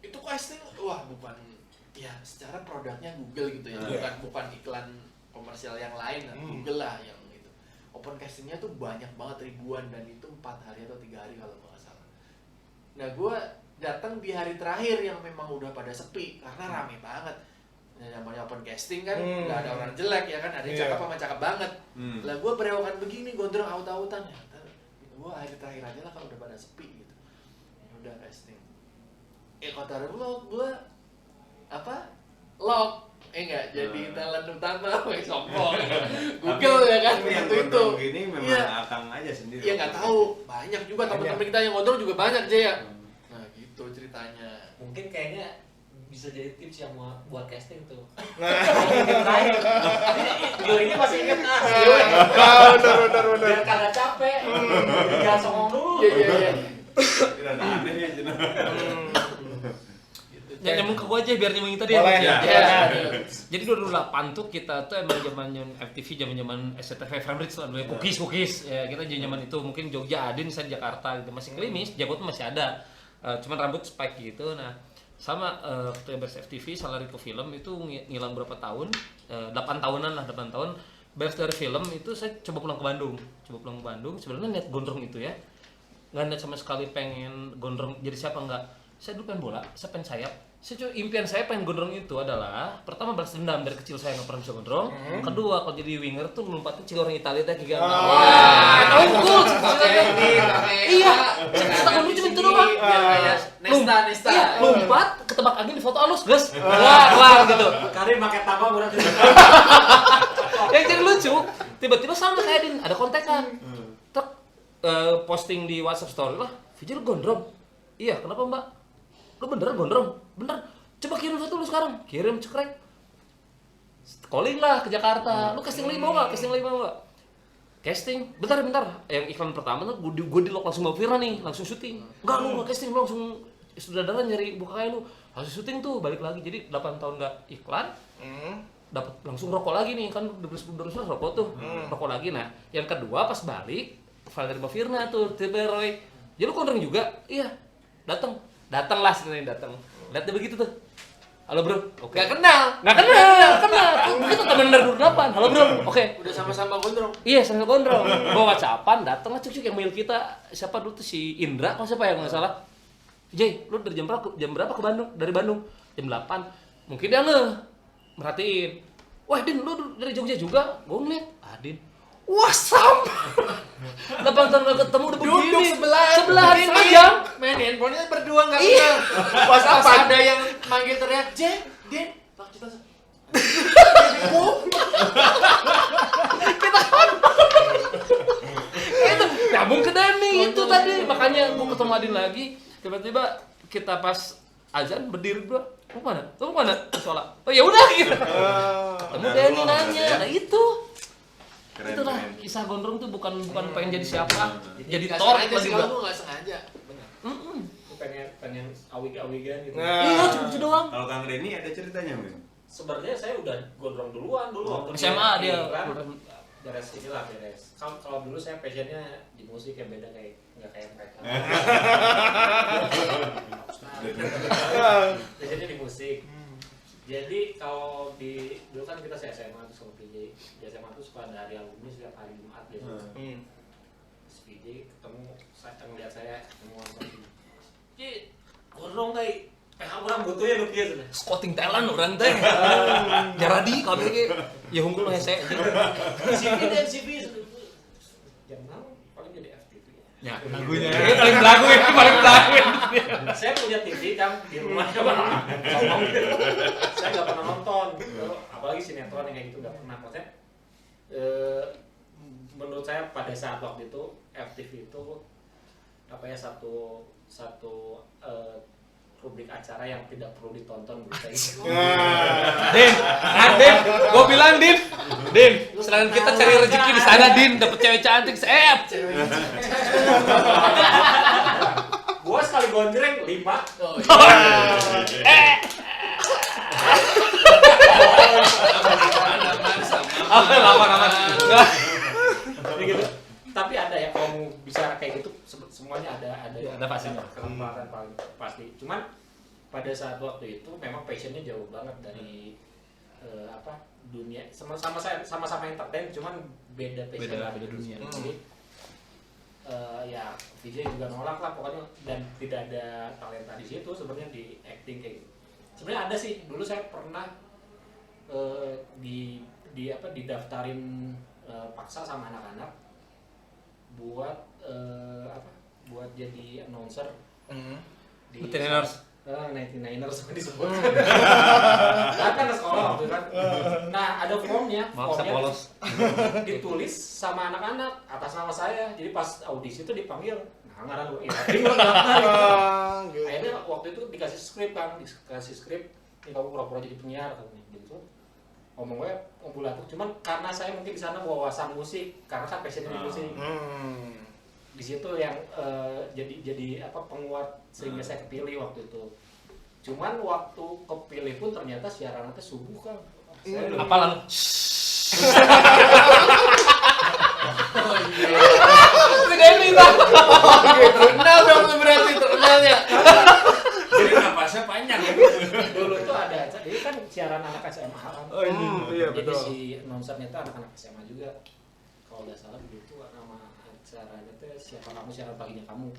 B: itu casting, wah bukan, ya secara produknya Google gitu ya, bukan iklan komersial yang lain, Google lah yang itu. Open castingnya tuh banyak banget, ribuan, dan itu 4 hari atau 3 hari kalau nggak salah. Nah, gue datang di hari terakhir yang memang udah pada sepi karena rame banget. Nah, namanya open casting kan nggak ada orang jelek ya kan, ada yang cakep sama cakep banget. Lah gue berewokan begini, gondrong aut-autan ya. Gue hari terakhir aja lah kalau udah pada sepi gitu. Ya udah casting. Kotor gue apa? Lock. Enggak jadi talent utama, sombong. Google ya kan,
E: yang
B: itu.
E: gondrong gini memang
B: Iya.
E: akang aja sendiri.
B: Iya nggak tahu, banyak juga teman-teman kita yang gondrong juga banyak aja ya. Nah gitu ceritanya.
C: Mungkin kayaknya bisa jadi tips yang buat casting tuh. Gue ini masih inget
A: Bener.
C: biar kagak capek. Jangan songong dulu.
B: Iya.
E: Tidak aneh ya jenah.
F: Ya nyambung ke gue aja biar nyambungin tadi
A: Boleh.
F: ya.
B: Iya.
F: Jadi 2008 tuh kita tuh emang zaman FTV, zaman SCTV Framebridge lah dulu ya, cookies ya, kita zaman itu mungkin Jogja, Adin, saya di Jakarta gitu, masih klimis, jabut masih ada, cuman rambut spike gitu. Nah sama waktu beres FTV salary ke film itu ngilang berapa tahun, 8 tahunan lah, 8 tahun beres dari film itu saya coba pulang ke Bandung sebenarnya niat gondrong itu ya, nggak niat sama sekali pengen gondrong jadi siapa, enggak. Saya dulu pengen bola, saya pengen sayap, impian saya pengen gondrong itu adalah pertama balas dendam dari kecil saya nggak pernah bisa gondrong. Kedua kalau jadi winger tuh lompatin cili orang Italia teh kayak
B: Wah,
F: unggul. Iya,
B: cita
F: gondrong cuma itu doang.
B: Nesta.
F: Iya, lompat ketebak angin di foto halus, guys. Wah, gitu.
D: Karim pakai tambah berarti.
F: Yang jadi lucu, tiba-tiba sama kayak Din, ada kontekan. Tek, posting di WhatsApp story lah, Vijay lu gondrong. Iya, kenapa Mbak? Lu beneran gondrong? Bener. Coba kirim foto lu sekarang. Kirim cekrek. Calling lah ke Jakarta. Lu casting lagi mau nggak? Casting. Bentar. Yang iklan pertama tuh gue di lock langsung bawa Vira nih, langsung syuting. Enggak lu casting, lu langsung sutradara nyari buka kayak lu. Langsung syuting tuh, balik lagi. Jadi 8 tahun nggak iklan. Dapat langsung rokok lagi nih, kan 2012 rokok tuh. Rokok lagi. Nah, yang kedua pas balik file dari Mbak Firna tuh, tiba Roy. Jadi lu gondrong juga? Iya. Datang lah sebenarnya datang. Lihat dia begitu tuh. Halo bro, oke. Gak kenal. Begitu temen dari 28. Halo bro, oke.
B: Udah sama-sama gondrong.
F: Iya, sama gondrong. Bawa WhatsAppan, datang lah cuk yang mail kita. Siapa dulu tuh si Indra, kalau siapa ya nggak salah. Jay, lu dari jam berapa ke Bandung? Dari Bandung jam 8. Mungkin dia merhatiin. Wah Din, lu dari Jogja juga? Gue ngeliat, Din. Wah sama. 8 tahun gak ketemu udah begini.
B: Duduk
F: sebelahan jam.
B: Main handphonenya berdua nggak
F: Iya.
B: kenal. Pas ada yang manggil teriak, Din, Pak Cita.
F: Itu nyambung ke Dani itu tadi. Makanya gue ketemu Adin lagi. Tiba-tiba kita pas azan berdiri berdua. Mau mana? Sholat. Oh ya udah gitu. Ketemu Dani nanya. Nah itu.
E: Keren,
F: Itulah
E: keren.
F: kisah gondrong tuh bukan pengen jadi siapa. Jadi
B: Nggak
F: Thor
B: sengaja sih,
F: juga.
B: kalau nggak sengaja. Benar.
C: pengen awig-awigan gitu.
F: Iya, cuma itu doang.
E: Kalau Kang Reni ada ceritanya mungkin?
C: Sebenarnya saya udah gondrong duluan
F: Oh,
C: waktu
F: SMA
C: di
F: dia.
C: iklan, beres. Kalau dulu saya passionnya di musik yang beda nggak kayak mereka. Passionnya di musik. Jadi kalau dulu kan kita SMA tuh sama PJ. Di SMA tuh suka ada hari alumni setiap hari Jumat biasanya. PJ ketemu, saya ngeliat saya ketemu sama PJ. Gondrong kayak orang butuhnya lu kieu cenah.
F: Scouting talent orang teh. Jaradi kabeh ge. Ya unggul hese anjing.
C: CV yang mau paling jadi FTV.
F: Ya, lagunya. Paling lagu ini paling lagu.
C: Saya punya TV kan di rumah ngomong gitu. Saya nggak pernah nonton, apalagi sinetron yang kayak gitu nggak pernah. Maksudnya menurut saya pada saat waktu itu FTV itu apa ya satu rubrik acara yang tidak perlu ditonton menurut saya.
F: Din, gua bilang Din, sedangkan kita cari rezeki di sana Din, dapet cewek cantik,
C: Gua sekali gondreng 5.
B: Oh iya.
F: Aman.
C: Jadi gitu. Tapi ada ya kalau mau bicara kayak gitu semuanya ada
F: Ada pastinya.
C: kesempatan paling pasti. Cuman pada saat waktu itu memang passionnya jauh banget dari dunia sama-sama entertain, cuman beda passion.
F: Beda dunia.
C: Jadi ya Vijay juga nolak lah pokoknya, dan tidak ada talenta di situ sebenarnya di acting kayak gitu. Sebenarnya ada sih, dulu saya pernah didaftarin paksa sama anak-anak buat buat jadi announcer di 99ers disebut. Kan ke sekolah waktu kan. Nah, ada formnya
F: Polos.
C: ditulis sama anak-anak atas nama saya. Jadi pas audisi itu dipanggil, nah ngaran gue Akhirnya waktu itu dikasih skrip, ini kamu pura-pura jadi penyiar katanya gitu. Ngomong gue ngumpul-ngumpul, cuman karena saya mungkin di sana bawa wawasan musik, karena kan passionnya di musik. Di situ yang jadi penguat sehingga saya kepilih waktu itu. Cuman waktu kepilih pun ternyata siarannya subuh kan.
F: Apa lalu?
B: Oh iya. Deni bang. Terkenal dong berarti terkenalnya.
E: Jadi napasnya panjang ya.
C: Dulu itu ada acara, jadi kan siaran anak SMA kan.
A: Oh iya
C: Jadi
A: betul.
C: si announcernya itu anak-anak SMA juga. Kalau nggak salah begitu nama acaranya itu siapa kamu siaran paginya kamu.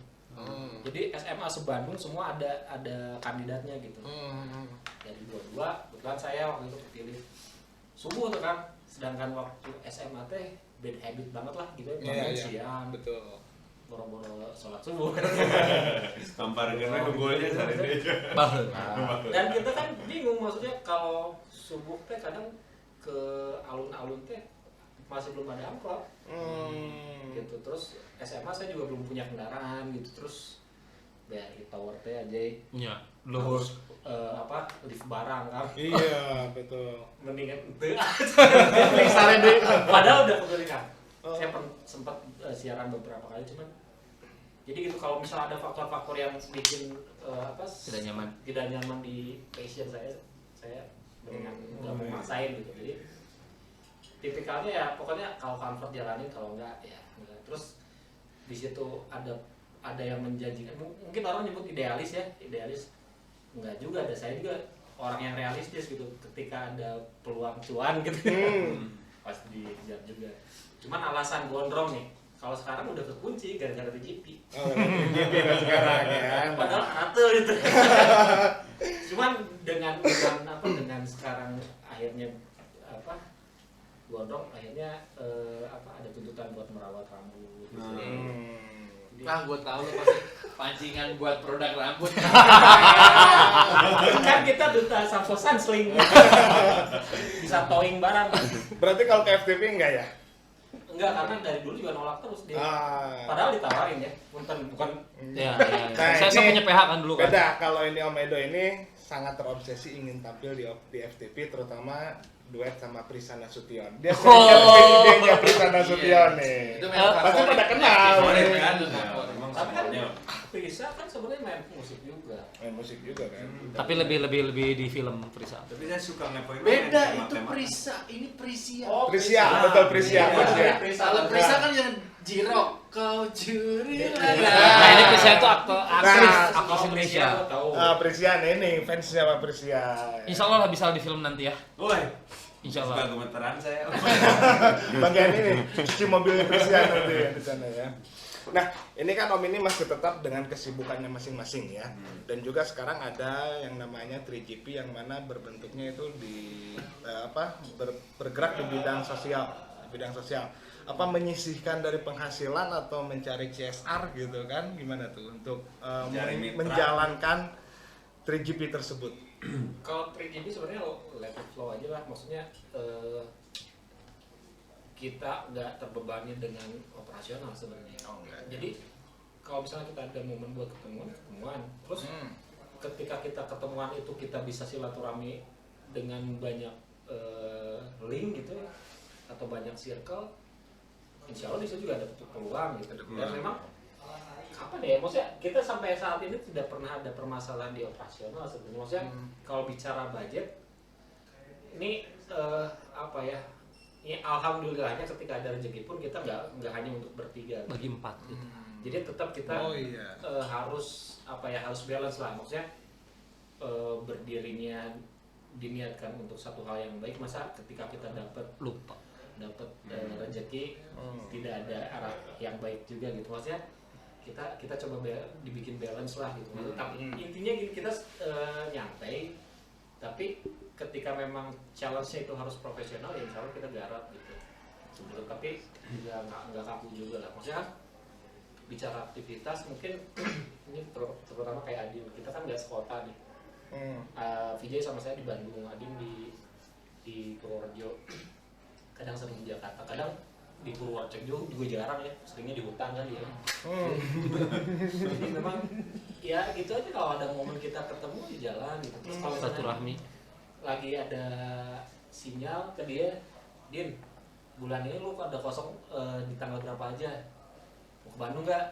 C: Jadi SMA se-Bandung semua ada kandidatnya gitu. Dari dua-dua, kebetulan saya waktu itu kepilih subuh tuh kan. Sedangkan waktu SMA teh bad habit banget lah gitu, bangun siang,
A: betul.
C: boro-boro sholat subuh.
E: Kampar karena golnya dari dia.
C: Dan kita kan bingung, maksudnya kalau subuh teh kadang ke alun-alun teh masih belum ada angkot. Gitu. Terus SMA saya juga belum punya kendaraan gitu, terus bayar di tower teh aja.
F: Iya.
C: Terus lift barang kan.
A: Iya, betul.
C: Mendingan itu
B: Padahal
C: udah kebelikan. Saya sempat siaran beberapa kali, cuman jadi gitu, kalau misalnya ada faktor-faktor yang bikin tidak nyaman di passion saya dengan nggak mau maksain gitu. Jadi tipikalnya ya pokoknya kalau comfort jalanin, kalau enggak ya enggak. Terus di situ ada yang menjanjikan, mungkin orang nyebut idealis ya, idealis enggak juga, ada saya juga orang yang realistis gitu, ketika ada peluang cuan gitu pasti dikejar juga. Cuman alasan gondrong nih, kalau sekarang udah kekunci gara-gara TGP.
A: TGP kan sekarang ya.
C: Padahal rata gitu. Cuman dengan sekarang akhirnya gondrong, akhirnya ada tuntutan buat merawat rambut gitu.
B: Gue tahu lu pasti pancingan buat produk rambut.
C: Kan kita duta Samso Sunsling. Bisa towing barang.
A: Berarti kalau ke FTP enggak ya?
C: Enggak, karena dari dulu juga nolak terus dia. Padahal ditawarin ya, bukan.
F: Ya.
A: Nah,
F: Saya punya PH kan dulu kan.
A: Beda, kalau ini Om Edo ini sangat terobsesi ingin tampil di FTP, terutama duet sama Prisa Nasution. Dia sering idenya Prisa Nasution nih.
B: Itu
A: Pasti pada kenal.
C: Tapi kan Prisa kan sebenarnya main musik juga.
A: Main musik juga kan.
F: Tapi lebih di film Prisa.
E: Tapi saya suka ngepoin.
B: Beda, itu Prisa, ini Prisia.
A: Prisia, betul Prisia.
B: Kalau Prisa kan yang Jiro, kau curi lagi.
F: Nah, ini Prisa itu aktris Indonesia.
A: Prisia ini fansnya Pak Prisia.
F: Insya Allah bisa di film nanti ya.
E: Woi,
F: Insya
E: suka
F: Allah.
E: gemeteran saya.
A: Bagian ini cuci mobil Prisia nanti di sana ya. Nah, ini kan Om ini masih tetap dengan kesibukannya masing-masing ya. Dan juga sekarang ada yang namanya 3GP yang mana berbentuknya itu bergerak di bidang sosial, Apa menyisihkan dari penghasilan atau mencari CSR gitu kan? Gimana tuh untuk menjalankan 3GP tersebut?
C: Kalau 3GP sebenarnya let it flow aja lah, maksudnya kita nggak terbebani dengan operasional sebenarnya. Jadi kalau misalnya kita ada momen buat ketemuan, terus ketika kita ketemuan itu kita bisa silaturahmi dengan banyak link gitu atau banyak circle, insya Allah disitu juga ada peluang gitu. Dan memang apa nih? Maksudnya kita sampai saat ini tidak pernah ada permasalahan di operasional sebenarnya. Maksudnya kalau bicara budget, ini ini alhamdulillahnya ketika ada rezeki pun kita nggak hanya untuk bertiga,
F: Bagi 4 gitu.
C: jadi tetap kita harus balance lah, maksudnya berdirinya diniatkan untuk satu hal yang baik, masa ketika kita dapat rezeki tidak ada arah yang baik juga gitu, maksudnya kita coba dibikin balance lah gitu. Tapi intinya kita nyantai, tapi ketika memang challenge-nya itu harus profesional, ya insya Allah kita garap gitu. Tapi nggak kaku juga lah. Maksudnya bicara aktivitas mungkin ini terutama kayak Adin, kita kan nggak sekota nih. Vijay sama saya di Bandung, Adin di Purworejo. Kadang sering di Jakarta, kadang di Purworejo juga jarang ya, seringnya di hutan kan dia. Jadi memang ya gitu aja, kalau ada momen kita ketemu di jalan gitu. Terus kalau
F: Silaturahmi.
C: lagi ada sinyal ke dia, Din, bulan ini lu ada kosong di tanggal berapa aja, mau ke Bandung nggak?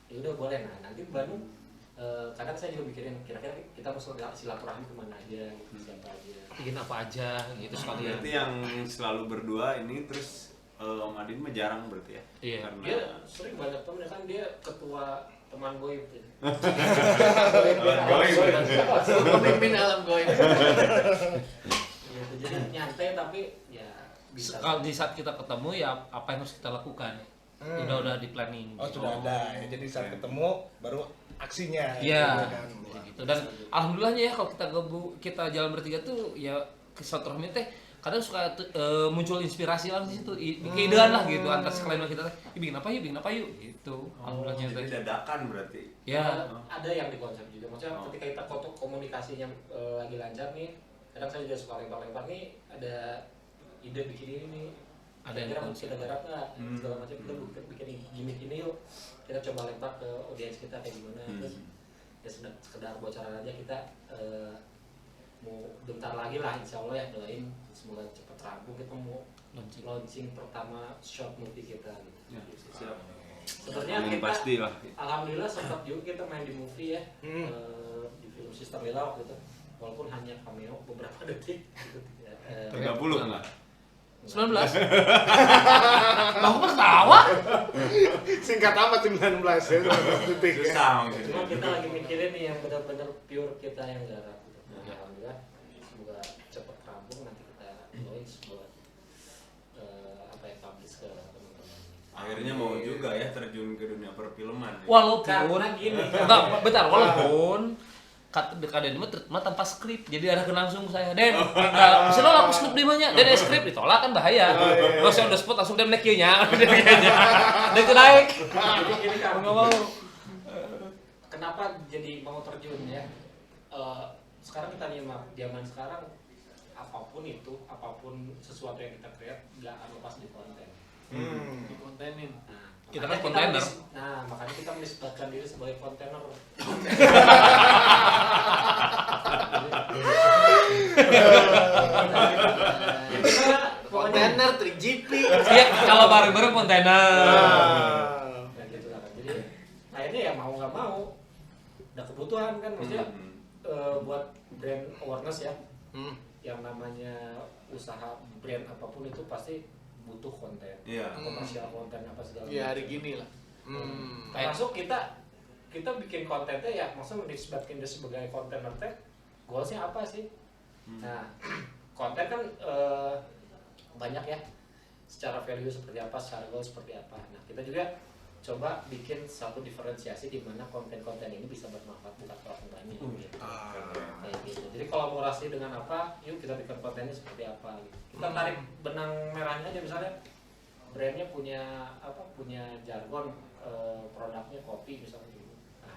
C: Ya udah boleh. Nah nanti ke Bandung kadang saya juga mikirin kira-kira kita mau silaturahmi kemana aja, gitu, siapa aja,
F: Bikin apa aja gitu sekalian.
E: Berarti yang selalu berdua ini terus Om Adin mah jarang berarti ya?
F: Iya.
E: Karena
C: dia sering banyak temen kan, dia ketua teman goib.
B: Pemimpin alam goib.
C: Jadi nyantai tapi ya bisa.
F: Kalau di saat kita ketemu ya apa yang harus kita lakukan. Udah di planning.
A: Oh sudah ada, ya, jadi saat ketemu baru aksinya.
F: Iya.
A: gitu kan.
F: Gitu. Dan alhamdulillahnya ya kalau kita jalan bertiga tuh ya silaturahmi teh kadang suka muncul inspirasi lah di situ, keidean lah gitu antar sekalian kita teh, bikin apa yuk gitu. Alhamdulillahnya
E: Jadi
F: teh.
E: dadakan berarti.
F: Ya.
C: Ada yang dikonsep juga, maksudnya ketika kita komunikasinya lagi lancar nih, kadang saya juga suka lempar-lempar nih, ada ide bikin ini nih,
F: Ada yang
C: kira
F: konsep.
C: kita garap nggak, segala macam, kita bikin gimmick ini yuk, kita coba lempar ke audiens kita kayak gimana, terus ya sekedar bocoran aja kita mau bentar lagi lah insya Allah ya, doain semoga cepat rampung, kita mau launching pertama short movie kita gitu.
E: Ya, siap.
C: Sebenarnya
E: Amin,
C: kita
E: pastilah.
C: alhamdulillah sempat juga kita main di movie ya, di film Sister Lila waktu itu, walaupun hanya cameo beberapa detik gitu.
E: 30 enggak?
F: 19. Mau ketawa?
A: Singkat amat 19 ya, 19 detik ya.
E: Susah maksudnya.
C: Cuma kita lagi mikirin nih yang benar-benar pure kita yang garap gitu. Nah, alhamdulillah semoga cepat rampung, nanti kita launch buat publish ke teman-teman.
E: Akhirnya mau juga ya terjun ke dunia perfilman.
F: Walaupun
C: Karena gini,
F: bentar, walaupun kadang mah tanpa skrip, jadi arahkan langsung saya Den, misalnya aku skrip dimanya, Den skrip ditolak kan bahaya. Terus saya on the spot langsung Den naik nya, Den naik.
C: Jadi gini kan,
F: Nggak mau.
C: kenapa jadi mau terjun ya? Sekarang kita nyimak zaman sekarang, apapun sesuatu yang kita create nggak akan lepas di konten.
B: Dikontenin.
C: Nah,
F: Kita
C: makanya
F: kan kontainer.
C: makanya kita menisbatkan diri sebagai kontainer.
B: Kontainer 3GP.
F: Iya, kalau bareng-bareng kontainer.
C: Nah, gitu lah. Jadi akhirnya ya mau nggak mau, udah kebutuhan kan, maksudnya buat brand awareness ya. Yang namanya usaha brand apapun itu pasti butuh konten,
E: Iya.
C: komersial konten apa segala
B: Ya hari gini lah.
C: Termasuk kita bikin kontennya ya, maksudnya menisbatkan dia sebagai kontener teh, goalsnya apa sih? Nah, konten kan banyak ya, secara value seperti apa, secara goal seperti apa. Nah, kita juga coba bikin satu diferensiasi di mana konten-konten ini bisa bermanfaat buat orang banyak gitu. Kayak gitu. Jadi kolaborasi dengan apa, yuk kita bikin kontennya seperti apa gitu. Kita tarik benang merahnya aja, misalnya brandnya punya jargon, produknya kopi misalnya gitu. Nah,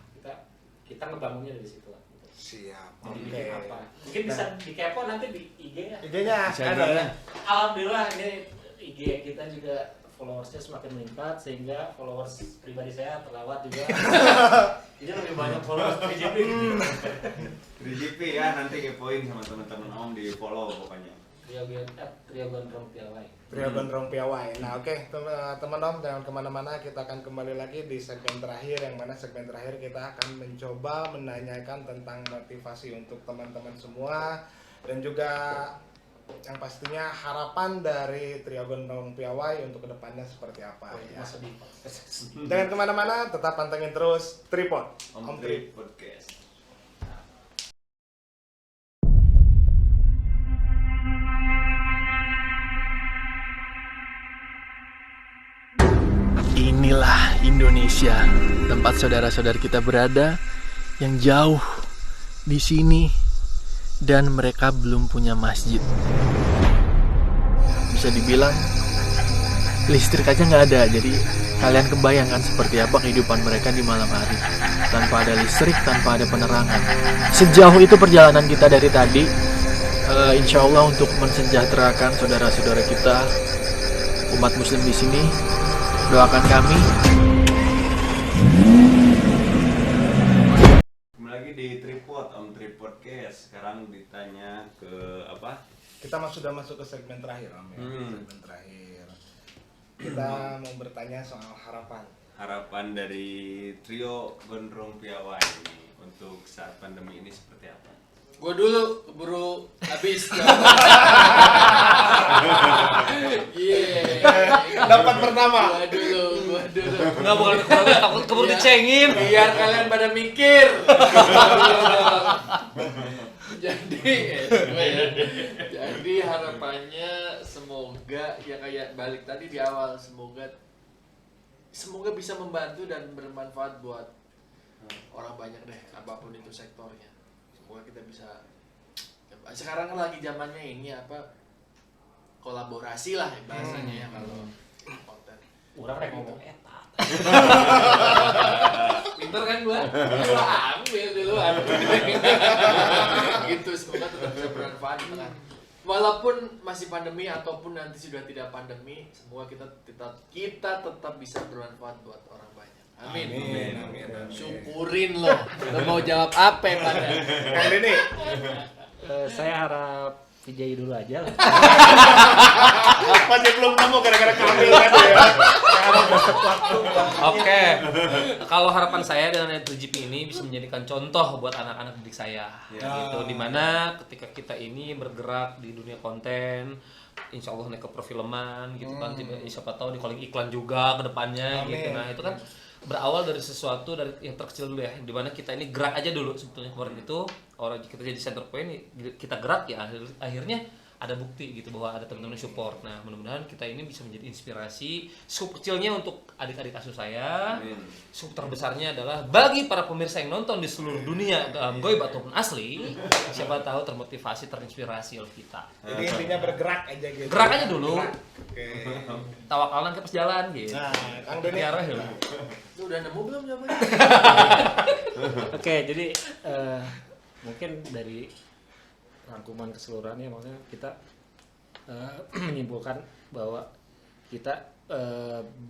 C: kita ngebangunnya dari situ lah gitu.
A: Siap.
C: Jadi bikin apa? Mungkin bisa dikepo nanti di IG ya.
A: IG-nya ada ya.
C: Alhamdulillah ini IG kita juga followersnya semakin meningkat, sehingga followers pribadi saya terlewat juga. Jadi lebih banyak followers 3GP.
E: 3GP ya, nanti kepoin sama teman-teman Om di follow pokoknya.
C: Trio Gondrong Piawai.
A: Trio Gondrong Piawai. Nah oke, teman-teman Om, jangan kemana-mana, kita akan kembali lagi di segmen terakhir, yang mana segmen terakhir kita akan mencoba menanyakan tentang motivasi untuk teman-teman semua, dan juga yang pastinya harapan dari Trio Gondrong Piawai untuk kedepannya seperti apa ya.
C: Sedih.
A: Jangan kemana-mana, tetap pantengin terus Tripod
E: Om Trip Podcast.
B: Inilah Indonesia, tempat saudara-saudara kita berada yang jauh di sini dan mereka belum punya masjid. Bisa dibilang listrik aja nggak ada, jadi kalian kebayangkan seperti apa kehidupan mereka di malam hari tanpa ada listrik, tanpa ada penerangan. Sejauh itu perjalanan kita dari tadi, insya Allah untuk mensejahterakan saudara-saudara kita umat muslim di sini. Doakan kami.
E: Kembali lagi di Tripod, Om Trip Podcast. Sekarang ditanya ke apa?
A: Kita sudah masuk ke segmen terakhir Om ya. Segmen terakhir. Kita mau bertanya soal harapan.
E: Harapan dari Trio Gondrong Piawai ini untuk saat pandemi ini seperti apa?
B: Gue dulu keburu habis.
A: Dapat pertama.
B: Gua dulu.
F: Nggak bukan takut keburu dicengin.
B: Biar kalian pada mikir. Jadi harapannya semoga ya kayak balik tadi di awal, semoga semoga bisa membantu dan bermanfaat buat orang banyak deh, apapun itu sektornya. Semoga kita bisa, sekarang kan lagi zamannya ini apa, kolaborasi lah bahasanya ya kalau konten.
C: Urang rek ngomong eta.
B: Pinter kan gua ambil duluan. Gitu, semoga tetap bisa bermanfaat gitu kan. Walaupun masih pandemi ataupun nanti sudah tidak pandemi, semoga kita tetap bisa bermanfaat buat orang banyak. Amin. Syukurin loh. Lo mau jawab apa ya pada?
A: Kang Denny,
C: Saya harap VJ dulu aja lah.
A: masih belum nemu gara-gara kambil kan ya.
F: Oke, kalau harapan saya dengan N3GP ini bisa menjadikan contoh buat anak-anak didik saya, gitu. Dimana ketika kita ini bergerak di dunia konten, insya Allah naik ke perfilman, gitu kan. Siapa tahu di calling iklan juga ke depannya, gitu. Nah itu kan berawal dari sesuatu dari yang terkecil dulu ya, dimana kita ini gerak aja dulu sebetulnya kemarin itu orang kita jadi center point, kita gerak ya akhirnya ada bukti gitu bahwa ada teman-teman support. Nah mudah-mudahan kita ini bisa menjadi inspirasi scoop kecilnya untuk adik-adik asuh saya. Scoop terbesarnya adalah bagi para pemirsa yang nonton di seluruh dunia dalam goib ataupun asli, siapa tahu termotivasi, terinspirasi oleh kita.
A: Jadi intinya bergerak aja gitu.
F: Gerak aja dulu.
A: Oke.
F: Tawakalan ke pas jalan gitu.
A: Nah, Kang Denny.
F: Biar ya.
B: Lu udah nemu belum jawabannya?
C: Oke, jadi mungkin dari rangkuman keseluruhannya maksudnya kita menyimpulkan bahwa kita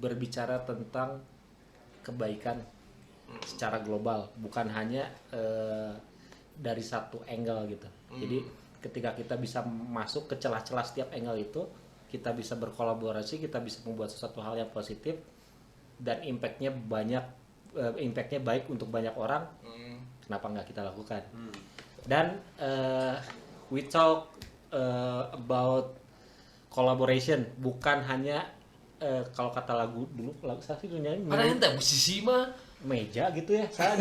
C: berbicara tentang kebaikan secara global, bukan hanya dari satu angle gitu. Jadi ketika kita bisa masuk ke celah-celah setiap angle itu, kita bisa berkolaborasi, kita bisa membuat sesuatu hal yang positif dan impactnya baik untuk banyak orang. Kenapa nggak kita lakukan? Dan we talk about collaboration, bukan hanya kalau kata lagu dulu, lagu saya sih nyanyi
F: Mana ente musisi mah
C: meja gitu ya, saya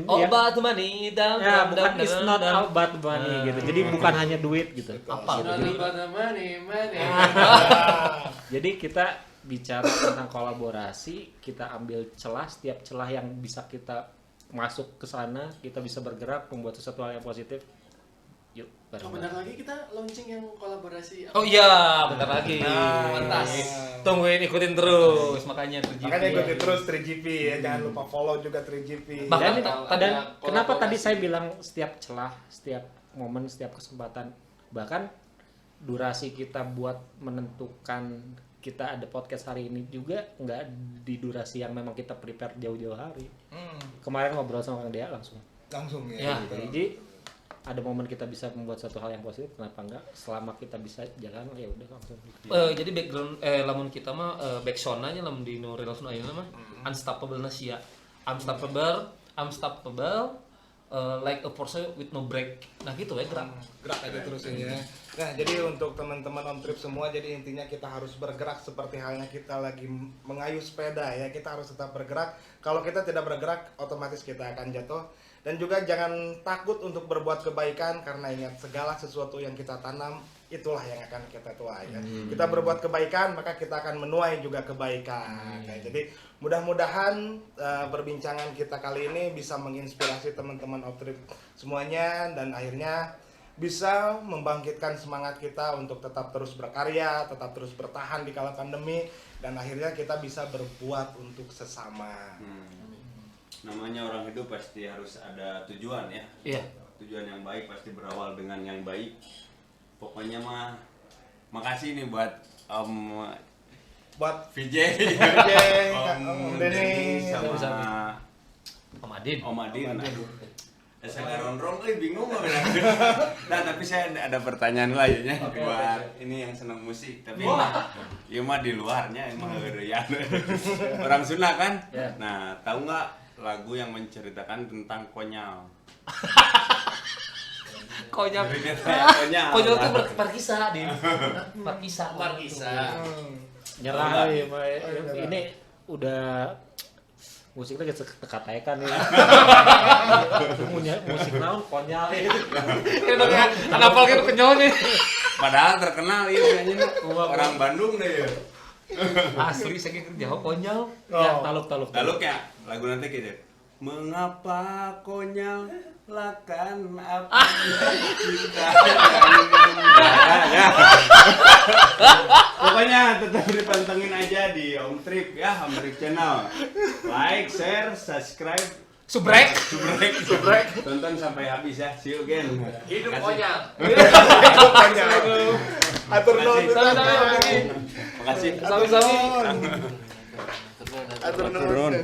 F: obat money down
C: ya, bukan it's not about money gitu. Jadi bukan hanya duit gitu.
F: Apa?
C: Gitu.
B: Jadi, money.
C: Jadi kita bicara tentang kolaborasi, kita ambil celah, setiap celah yang bisa kita masuk ke sana, kita bisa bergerak membuat sesuatu hal yang positif. Yuk,
B: Oh, bentar lagi kita launching yang kolaborasi.
F: Oh iya, bentar lagi.
B: Mantas.
F: Tungguin, ikutin terus makanya 3GP.
A: Makanya ikuti terus 3GP ya, jangan lupa follow juga 3GP.
F: Bahkan
C: Dan,
B: ada
C: dan kenapa
B: kolaborasi.
C: tadi saya bilang setiap celah, setiap momen, setiap kesempatan, bahkan durasi kita buat menentukan kita ada podcast hari ini juga nggak di durasi yang memang kita prepare jauh-jauh hari. Kemarin ngobrol sama Kang Dea langsung.
F: Ya.
C: Jadi ada momen kita bisa membuat satu hal yang positif, kenapa enggak? Selama kita bisa jalan, ya udah langsung.
F: Jadi background lamun kita mah backsound-nya lamun di nu langsung ayeuna mah unstoppable na sia. Unstoppable like a force with no break. Nah gitu ya gerak.
A: Gerak aja terus ya. Nah, jadi untuk teman-teman on trip semua, jadi intinya kita harus bergerak seperti halnya kita lagi mengayuh sepeda ya. Kita harus tetap bergerak. Kalau kita tidak bergerak, otomatis kita akan jatuh. Dan juga jangan takut untuk berbuat kebaikan, karena ingat segala sesuatu yang kita tanam itulah yang akan kita tuai ya. Kita berbuat kebaikan, maka kita akan menuai juga kebaikan. Nah, jadi mudah-mudahan perbincangan kita kali ini bisa menginspirasi teman-teman Outtrip semuanya, dan akhirnya bisa membangkitkan semangat kita untuk tetap terus berkarya, tetap terus bertahan di kala pandemi, dan akhirnya kita bisa berbuat untuk sesama.
E: Namanya orang hidup pasti harus ada tujuan ya.
F: Iya.
E: Tujuan yang baik pasti berawal dengan yang baik. Pokoknya mah makasih nih buat
A: Buat
E: VJ,
A: Om Denny,
E: sama
F: Om Adin.
E: Om Adin. Saya ronrong, bingung nggak benar. Nah tapi saya ada pertanyaan lainnya buat ini yang senang musik. Tapi ini mah di luarnya emang ya. Orang Sunda kan.
C: Ya.
E: Nah tahu nggak lagu yang menceritakan tentang konyol?
F: Konyol.
E: Konyol.
F: Konyol itu berkisah di Markisa.
C: Nyerah ya, ini udah musiknya kita teka-tekan ya. Musik naon konyol itu.
F: Kenapa kan konyol nih?
E: Padahal terkenal ini kayaknya orang Bandung deh ya.
F: Asli saya kerja konyol.
A: Oh.
F: Ya taluk.
E: Lalu kayak lagu nanti gitu. Mengapa konyol lakan apa kita ya. Pokoknya tetap dipantengin aja di Om Trip ya, Om Trip Channel. Like, share, subscribe,
F: Subrek.
E: tonton sampai habis ya. See you again.
B: Hidup
E: Makasih.
B: konyol.
A: Atur nuhun.
F: Sama-sama.
E: Makasih.
F: Sami-sami.
A: Atur nuhun.